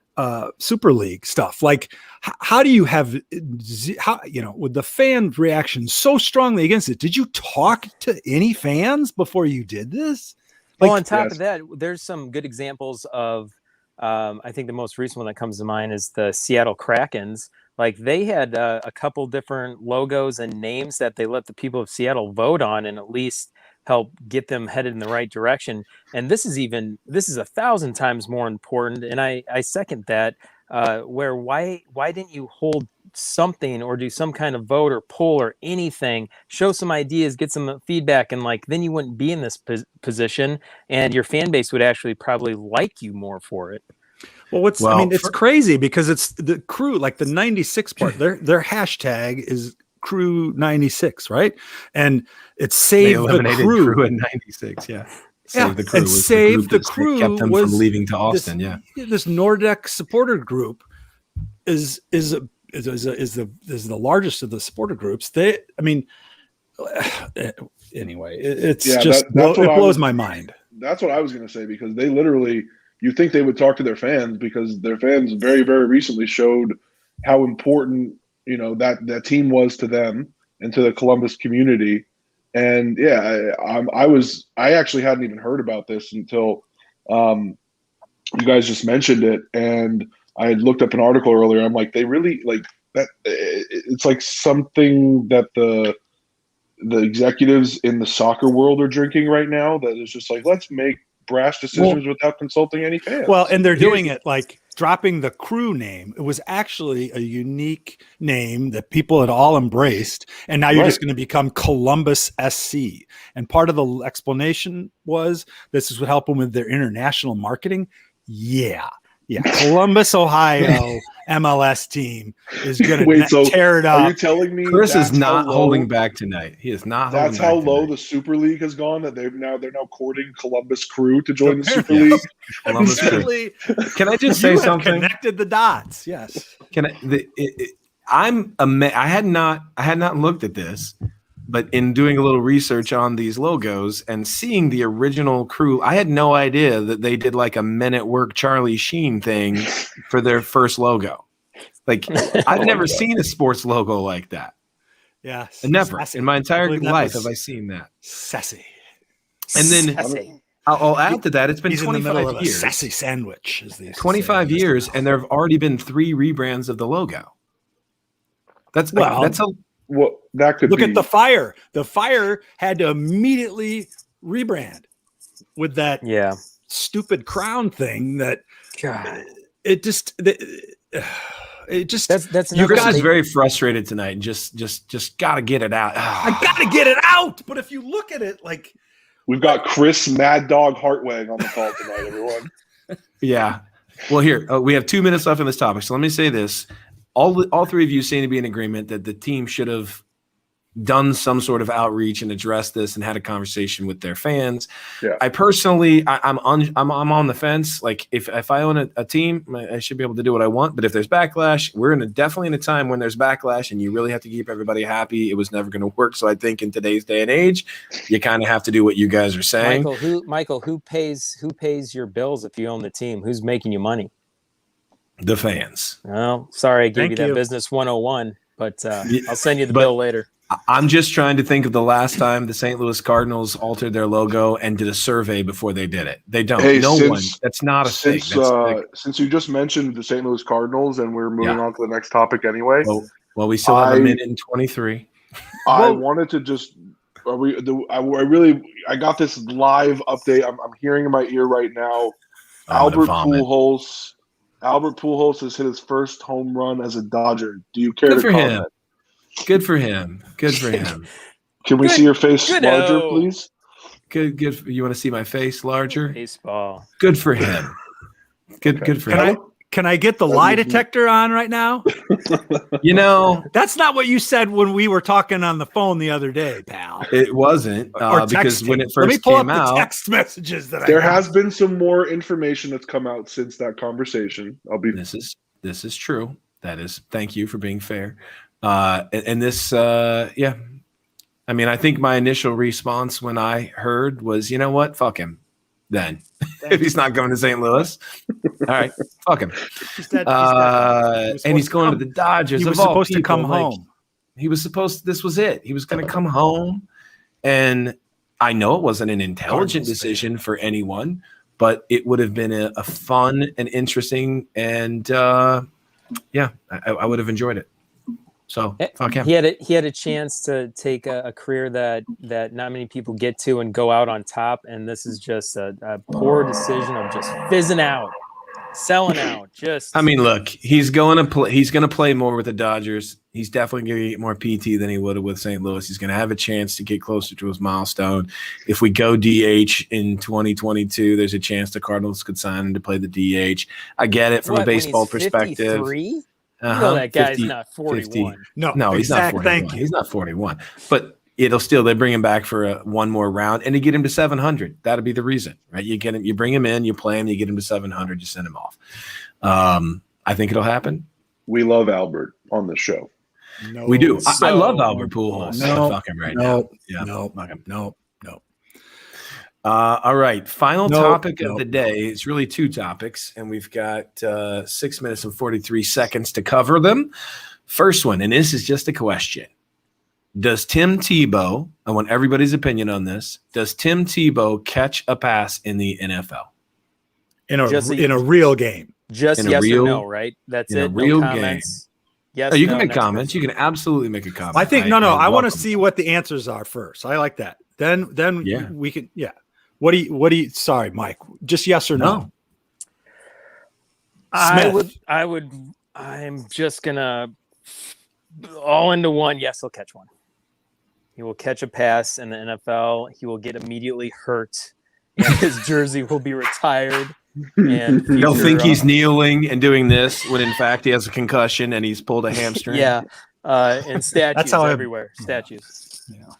Super League stuff. Like, how do you have, with the fan reaction so strongly against it? Did you talk to any fans before you did this? Well, on top of that, there's some good examples of, I think the most recent one that comes to mind is the Seattle Krakens. Like, they had a couple different logos and names that they let the people of Seattle vote on and at least help get them headed in the right direction. And this is 1,000 times more important. And I second that, why didn't you hold something or do some kind of vote or poll or anything, show some ideas, get some feedback, and then you wouldn't be in this position and your fan base would actually probably like you more for it. Well, it's crazy because it's the crew, like the 96 part, their hashtag is crew 96, right? And it's save the crew at 96. Yeah. Save the crew. And save the crew kept them from leaving to Austin. This Nordic supporter group is the largest of the supporter groups. Anyway, it blows my mind. That's what I was going to say, because they literally, you think they would talk to their fans, because their fans very, very recently showed how important, that team was to them and to the Columbus community. And I actually hadn't even heard about this until you guys just mentioned it. And I had looked up an article earlier. I'm like, they really like that. It's like something that the executives in the soccer world are drinking right now. That is just like, let's make brash decisions without consulting any fans. Well, and they're doing it like dropping the crew name. It was actually a unique name that people had all embraced. And now you're just going to become Columbus SC. And part of the explanation was this is what helped them with their international marketing. Yeah. Columbus, Ohio MLS team is going to tear it up. Are you telling me Chris is not holding back tonight? He is not. That's how low the Super League has gone. That they're now courting Columbus Crew to join the Super League. Columbus Crew. Can I just say something? Connected the dots. Yes. I had not looked at this, but in doing a little research on these logos and seeing the original crew, I had no idea that they did like a Men at Work Charlie Sheen thing for their first logo. Like, I've never seen a sports logo like that. Yeah. Never sassy. In my entire life have I seen that. Sassy. And then I'll add to that, it's been 25 years. Sassy sandwich is the 25 years, and there have already been 3 rebrands of the logo. Well, that could look be. At the Fire. The Fire had to immediately rebrand with that stupid crown thing. That that's you guys are very frustrated tonight and just gotta get it out. I gotta get it out. But if you look at it, like, we've got Chris Mad Dog Hartweg on the call tonight, everyone. Yeah. Well, here we have 2 minutes left on this topic, so let me say this. All 3 of you seem to be in agreement that the team should have done some sort of outreach and addressed this and had a conversation with their fans. Yeah. I personally, I'm on the fence. Like if I own a team, I should be able to do what I want. But if there's backlash, we're definitely in a time when there's backlash, and you really have to keep everybody happy. It was never going to work. So I think in today's day and age, you kind of have to do what you guys are saying. Michael, who pays your bills if you own the team? Who's making you money? The fans. Well, sorry, I gave Thank you that you. business 101, but I'll send you the bill later. I'm just trying to think of the last time the St. Louis Cardinals altered their logo and did a survey before they did it. They don't. Hey, one. That's not a thing. Since you just mentioned the St. Louis Cardinals, and we're moving on to the next topic anyway. Well, we still have a minute and 23. I wanted to just. I got this live update. I'm hearing in my ear right now. Albert Pujols has hit his first home run as a Dodger. Do you care to comment? Good for him. Good for him. Can we see your face larger, please? Good. You want to see my face larger? Baseball. Good for him. Good for him. Can I get the lie detector on right now? That's not what you said when we were talking on the phone the other day, pal. It wasn't because when it first came out, the text messages that there has been some more information that's come out since that conversation. This is true. That is. Thank you for being fair. And this, I mean, I think my initial response when I heard was, you know what? Fuck him. Then, if he's not going to St. Louis, all right, fuck him. He's dead. And he's going to the Dodgers. He was supposed to come home. This was it. He was going to come home. And I know it wasn't an intelligent decision for anyone, but it would have been a fun and interesting, and I would have enjoyed it. So fuck him. He had a chance to take a career that not many people get to and go out on top, and this is just a poor decision of just fizzing out, selling out. I mean, look, he's going to play more with the Dodgers. He's definitely going to get more PT than he would have with St. Louis. He's going to have a chance to get closer to his milestone. If we go DH in 2022, there's a chance the Cardinals could sign him to play the DH. I get it from a baseball perspective. 53? That guy's 50, not 41. 50. No, he's not 41. He's not 41. But they bring him back for one more round and to get him to 700. That'll be the reason, right? You get him, you bring him in, you play him, you get him to 700, you send him off. I think it'll happen. We love Albert on the show. No, we do. I love Albert Pujols. Fuck him right now. No. All right. Final topic of the day. It's really two topics, and we've got 6 minutes and 43 seconds to cover them. First one, and this is just a question. Does Tim Tebow, I want everybody's opinion on this, does Tim Tebow catch a pass in the NFL? In a real game? Just yes or no, right? That's it. In a real game. Yes, you can make comments. You can absolutely make a comment. I think I want to see what the answers are first. I like that. Then we can. Yeah. What do you? Sorry, Mike. Just yes or no. I would. I'm just gonna all into one. Yes, he'll catch one. He will catch a pass in the NFL. He will get immediately hurt, and his jersey will be retired. And they'll think he's kneeling and doing this when in fact he has a concussion and he's pulled a hamstring. Yeah, and statues everywhere. Statues. Yeah.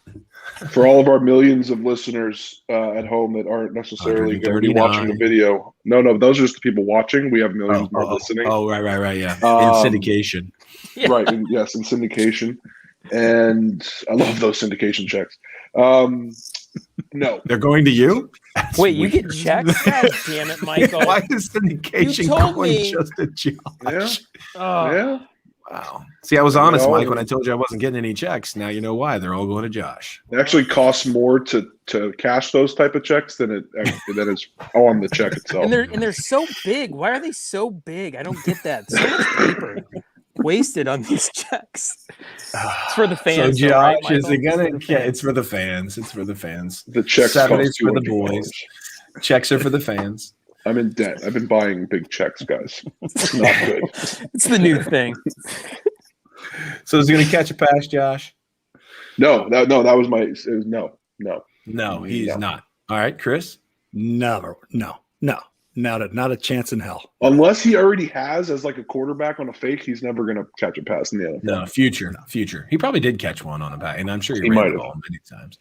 For all of our millions of listeners at home that aren't necessarily going to be watching the video, no, those are just the people watching. We have millions more listening. Oh, right, yeah. In syndication, right? Yes, in syndication, and I love those syndication checks. No, they're going to you. That's Wait, weird. You get checks? God damn it, Michael! Why is syndication going just a Josh? Yeah. Wow. See, I was honest, Mike, when I told you I wasn't getting any checks. Now you know why. They're all going to Josh. It actually costs more to cash those type of checks than it's on the check itself. And they're so big. Why are they so big? I don't get that. So much paper wasted on these checks. It's for the fans. So Josh, right, is it gonna? Yeah, it's for the fans. It's for the fans. The checks Saturdays for the boys. Checks are for the fans. I'm in debt. I've been buying big checks, guys. It's not good. It's the new thing. So is he going to catch a pass, Josh? No, that was my. It was no. No, he's not. All right, Chris. No. Not a chance in hell. Unless he already has as like a quarterback on a fake, he's never going to catch a pass in the NFL. No, future. He probably did catch one on a back, and I'm sure he He ran might the have. ball many times.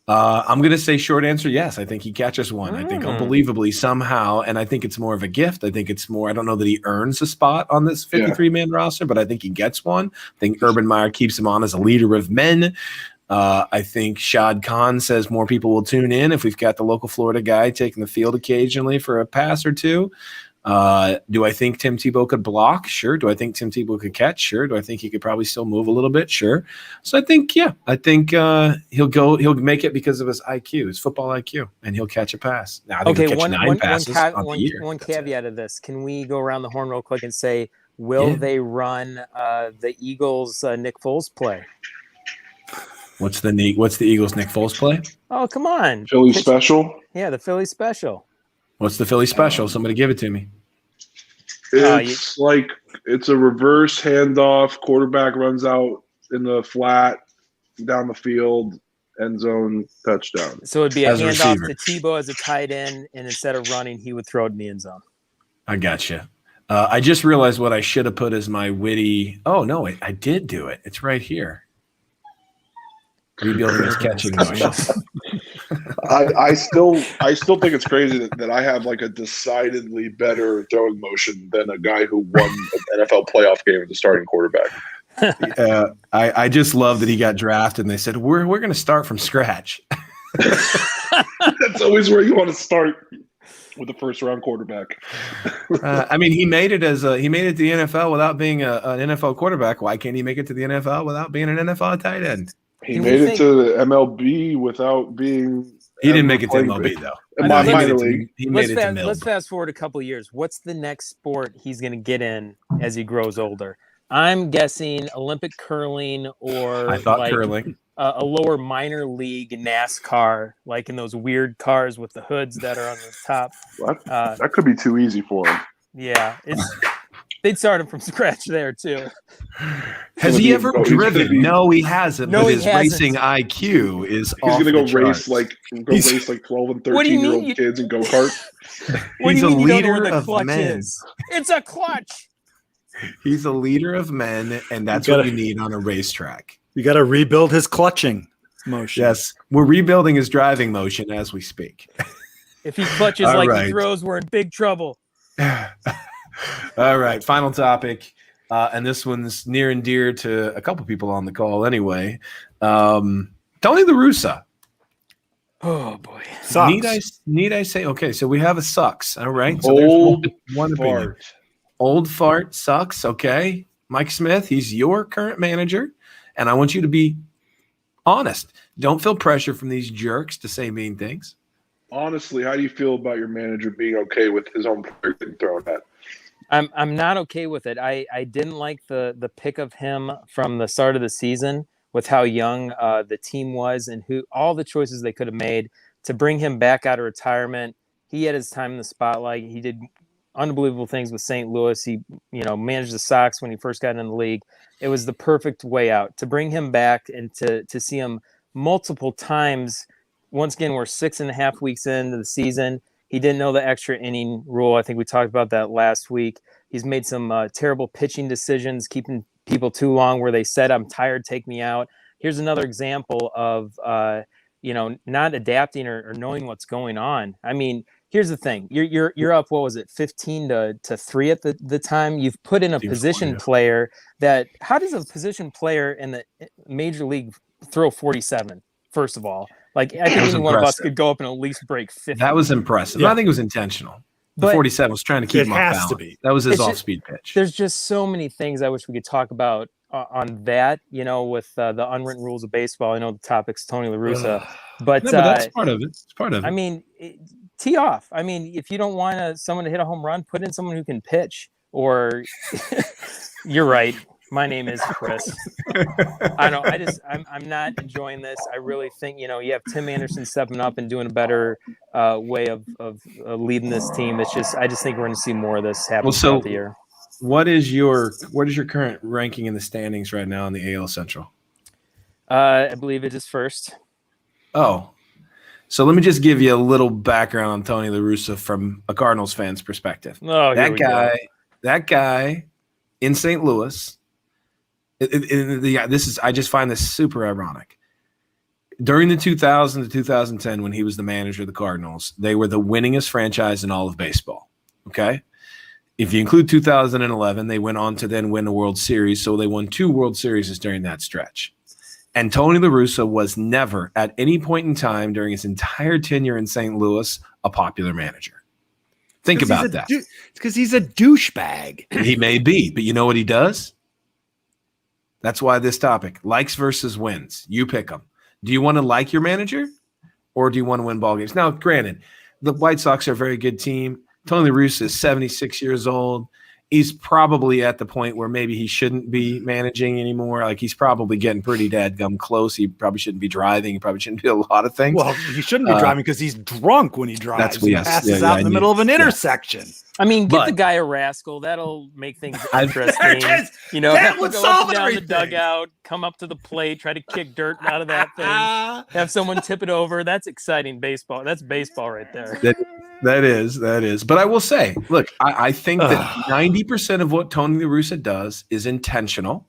I'm going to say short answer, yes. I think he catches one. I think unbelievably somehow, and I think it's more of a gift. I think it's more, I don't know that he earns a spot on this 53-man roster, but I think he gets one. I think Urban Meyer keeps him on as a leader of men. I think Shad Khan says more people will tune in if we've got the local Florida guy taking the field occasionally for a pass or two. Do I think Tim Tebow could block? Sure. Do I think Tim Tebow could catch? Sure. Do I think he could probably still move a little bit? Sure. So I think he'll make it because of his IQ, his football IQ, and he'll catch a pass. Now, I think he'll catch nine passes on the year. One caveat of this. Can we go around the horn real quick and say, will they run the Eagles Nick Foles play? What's the Eagles Nick Foles play? Oh, come on. Philly special? Yeah, the Philly special. What's the Philly special? Somebody give it to me. It's a reverse handoff. Quarterback runs out in the flat, down the field, end zone, touchdown. So it'd be a handoff to Tebow as a tight end, and instead of running, he would throw it in the end zone. I gotcha. I just realized what I should have put as my witty. Oh, no, I did do it. It's right here. Rebuilding his catching motion. I still think it's crazy that I have like a decidedly better throwing motion than a guy who won an NFL playoff game as a starting quarterback. I just love that he got drafted and they said we're going to start from scratch. That's always where you want to start, with the first round quarterback. I mean, he made it to the NFL without being an NFL quarterback. Why can't he make it to the NFL without being an NFL tight end? He made it to the MLB without being. He didn't make it to MLB though. Minor league. He made it to MLB. Let's fast forward a couple of years. What's the next sport he's going to get in as he grows older? I'm guessing Olympic curling or curling. A lower minor league NASCAR, like in those weird cars with the hoods that are on the top. That could be too easy for him. Yeah, they'd start him from scratch there too. Has he ever driven? No, he hasn't. No, but he his hasn't. racing IQ is. He's going to go charts. race like 12 and 13-year-old kids in go-kart. He's a leader of men. It's a clutch. He's a leader of men, and that's what you need on a racetrack. You got to rebuild his clutching motion. Yes, we're rebuilding his driving motion as we speak. If he clutches he throws, we're in big trouble. All right, final topic, and this one's near and dear to a couple people on the call anyway. Tony LaRussa. Oh boy, sucks. Need I say? Okay, so we have a sucks. All right, so old there's one opinion. Old fart sucks. Okay, Mike Smith, he's your current manager, and I want you to be honest. Don't feel pressure from these jerks to say mean things. Honestly, how do you feel about your manager being okay with his own player getting thrown at? I'm not okay with it. I didn't like the pick of him from the start of the season with how young the team was and all the choices they could have made to bring him back out of retirement. He had his time in the spotlight. He did unbelievable things with St. Louis. He, managed the Sox when he first got in the league. It was the perfect way out to bring him back and to see him multiple times. Once again, we're 6.5 weeks into the season. He didn't know the extra inning rule. I think we talked about that last week. He's made some terrible pitching decisions, keeping people too long where they said, "I'm tired, take me out." Here's another example of, not adapting or knowing what's going on. I mean, here's the thing. You're up, what was it, 15 to 3 at the time? You've put in a position player that – how does a position player in the major league throw 47, first of all? Like, I think any one of us could go up and at least break 50. That was impressive. Yeah. I think it was intentional. The 47 was trying to keep him off balance. To be. That was his off-speed pitch. There's just so many things I wish we could talk about on that, with the unwritten rules of baseball. I know the topic's Tony LaRussa. But that's part of it. It's part of it. I mean, tee off. I mean, if you don't want someone to hit a home run, put in someone who can pitch. Or you're right. My name is Chris. I know. I'm not enjoying this. I really think, you have Tim Anderson stepping up and doing a better way of leading this team. I just think we're going to see more of this happen throughout the year. What is your current ranking in the standings right now in the AL Central? I believe it is first. Oh, So let me just give you a little background on Tony LaRussa from a Cardinals fan's perspective. Oh, that guy in St. Louis. I just find this super ironic. During the 2000 to 2010, when he was the manager of the Cardinals, they were the winningest franchise in all of baseball. Okay. If you include 2011, they went on to then win a World Series. So they won 2 World Series during that stretch. And Tony LaRussa was never at any point in time during his entire tenure in St. Louis a popular manager. Think about that. It's because he's a douchebag. He may be, but you know what he does? That's why this topic, likes versus wins. You pick them. Do you want to like your manager or do you want to win ball games? Now, granted, the White Sox are a very good team. Tony La Russa is 76 years old. He's probably at the point where maybe he shouldn't be managing anymore. Like he's probably getting pretty dadgum close. He probably shouldn't be driving. He probably shouldn't do a lot of things. Well, he shouldn't be driving because he's drunk when he drives. He yes, passes out in the middle of an intersection. I mean, get the guy a rascal. That'll make things interesting. You know, that would solve down everything. the dugout, come up to the plate, try to kick dirt out of that thing, have someone tip it over. That's exciting baseball. That's baseball right there. That is. But I will say, look, I think that 90% of what Tony La Russa does is intentional,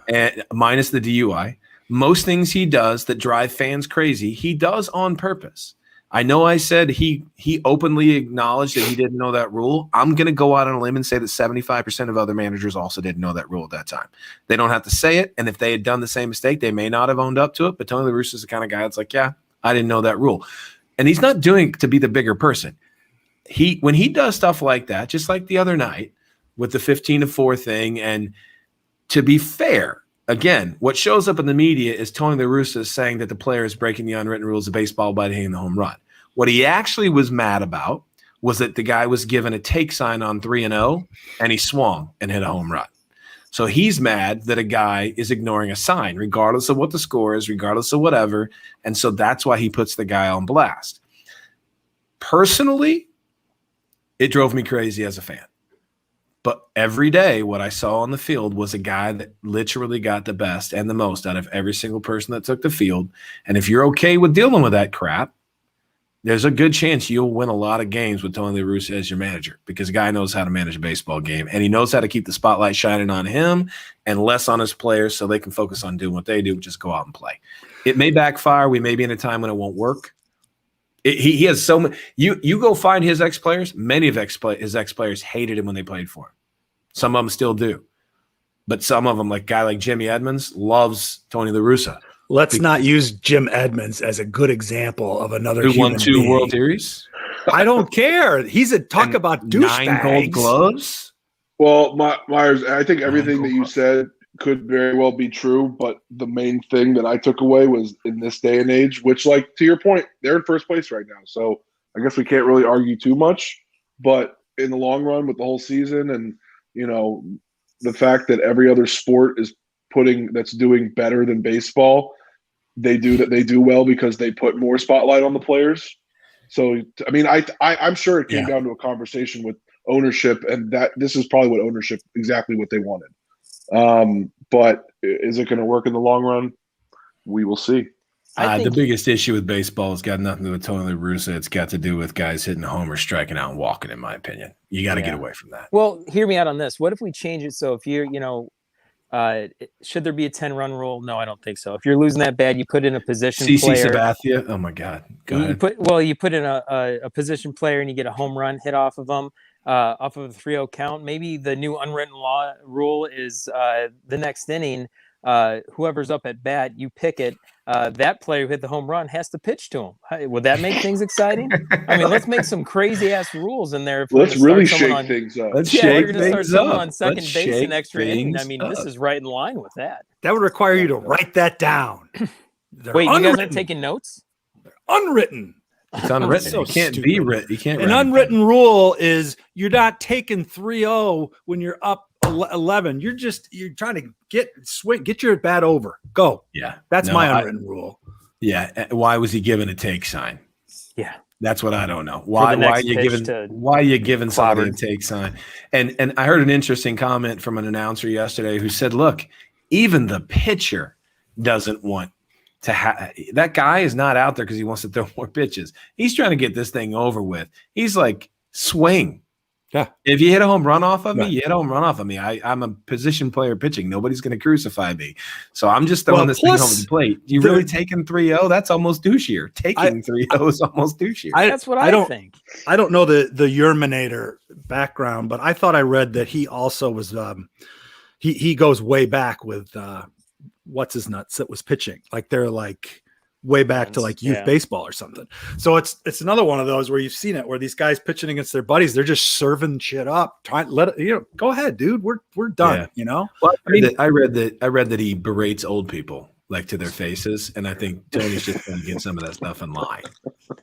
and minus the DUI. Most things he does that drive fans crazy, he does on purpose. I know I said he openly acknowledged that he didn't know that rule. I'm going to go out on a limb and say that 75% of other managers also didn't know that rule at that time. They don't have to say it, and if they had done the same mistake, they may not have owned up to it, but Tony La Russa is the kind of guy that's like, yeah, I didn't know that rule. And he's not doing it to be the bigger person. When he does stuff like that, just like the other night with the 15-4 thing, and to be fair, again, what shows up in the media is Tony La Russa saying that the player is breaking the unwritten rules of baseball by hitting the home run. What he actually was mad about was that the guy was given a take sign on 3-0, and he swung and hit a home run. So he's mad that a guy is ignoring a sign, regardless of what the score is, regardless of whatever. And so that's why he puts the guy on blast. Personally, it drove me crazy as a fan. But every day, what I saw on the field was a guy that literally got the best and the most out of every single person that took the field. And if you're okay with dealing with that crap, there's a good chance you'll win a lot of games with Tony La Russa as your manager, because the guy knows how to manage a baseball game, and he knows how to keep the spotlight shining on him and less on his players so they can focus on doing what they do, which is go out and play. It may backfire. We may be in a time when it won't work. He has so many. You go find his ex-players. Many of his ex-players hated him when they played for him. Some of them still do. But some of them, like a guy like Jimmy Edmonds, loves Tony La Russa. Let's not use Jim Edmonds as a good example of another who human won 2 being. World Series. I don't care. He's a talk about douchebags. 9 Gold Gloves. Well, Myers, I think everything that you said could very well be true, but the main thing that I took away was in this day and age, which, like, to your point, they're in first place right now. So I guess we can't really argue too much. But in the long run, with the whole season and, you know, the fact that every other sport is that's doing better than baseball, they do well because they put more spotlight on the players. So, I mean, I'm sure it came down to a conversation with ownership, and that this is probably what ownership, exactly what they wanted. But is it going to work in the long run? We will see. The biggest issue with baseball has got nothing to do with Tony La Russa. It's got to do with guys hitting homers, striking out, and walking, in my opinion. You got to get away from that. Well, hear me out on this. What if we change it so if you're, should there be a 10-run rule? No, I don't think so. If you're losing that bad, you put in a position player. Sabathia. Oh my God. Go ahead. You put in a position player and you get a home run hit off of them, off of a 3-0 count. Maybe the new unwritten law rule is the next inning, whoever's up at bat, you pick it. That player who hit the home run has to pitch to him. Would that make things exciting? I mean, let's make some crazy ass rules in there. Let's really shake things up. Let's shake we're going to start things someone up. on second Let's base shake in extra inning. I mean, up. this is right in line with that. That would require you to write that down. Wait, you guys aren't taking notes? They're unwritten. It's unwritten. So it can't stupid. be written. You can't. An unwritten rule is you're not taking 3-0 when you're up 11. You're trying to get your bat over. Go. Yeah. That's my unwritten rule. Yeah. Why was he given a take sign? Yeah. That's what I don't know. Why are you giving somebody a take sign? And I heard an interesting comment from an announcer yesterday who said, look, even the pitcher doesn't want that guy is not out there because he wants to throw more pitches. He's trying to get this thing over with. He's like, swing. Yeah. If you hit a home run off of me, Right. you hit a home run off of me. I'm a position player pitching. Nobody's going to crucify me. So I'm just throwing this thing over the plate. You really taking 3-0? That's almost douchier. Taking 3-0 is almost douchier. That's what I think. I don't know the Yerminator background, but I thought I read that he also was he goes way back with what's his nuts that was pitching. Like they're like way back to like youth baseball or something. So it's another one of those where you've seen it where these guys pitching against their buddies, they're just serving shit up. Go ahead, dude. We're done. Well, I read that he berates old people like to their faces, and I think Tony's just going to get some of that stuff in line.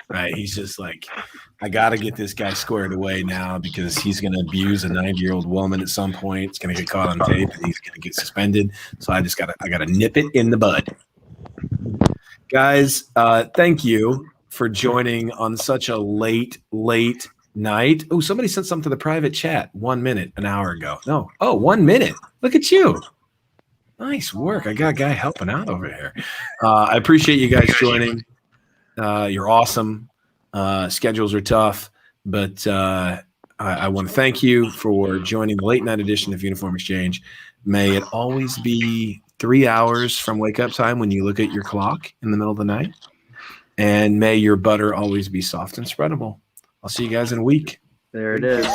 Right? He's just like, I got to get this guy squared away now because he's going to abuse a 90-year-old woman at some point. It's going to get caught on tape, and he's going to get suspended. So I got to nip it in the bud. Guys, thank you for joining on such a late night. Oh, somebody sent something to the private chat 1 minute, an hour ago. No. Oh, 1 minute. Look at you. Nice work. I got a guy helping out over here. I appreciate you guys joining. You're awesome. Schedules are tough, but I want to thank you for joining the late night edition of Uniform Exchange. May it always be 3 hours from wake up time when you look at your clock in the middle of the night. And may your butter always be soft and spreadable. I'll see you guys in a week. There it is.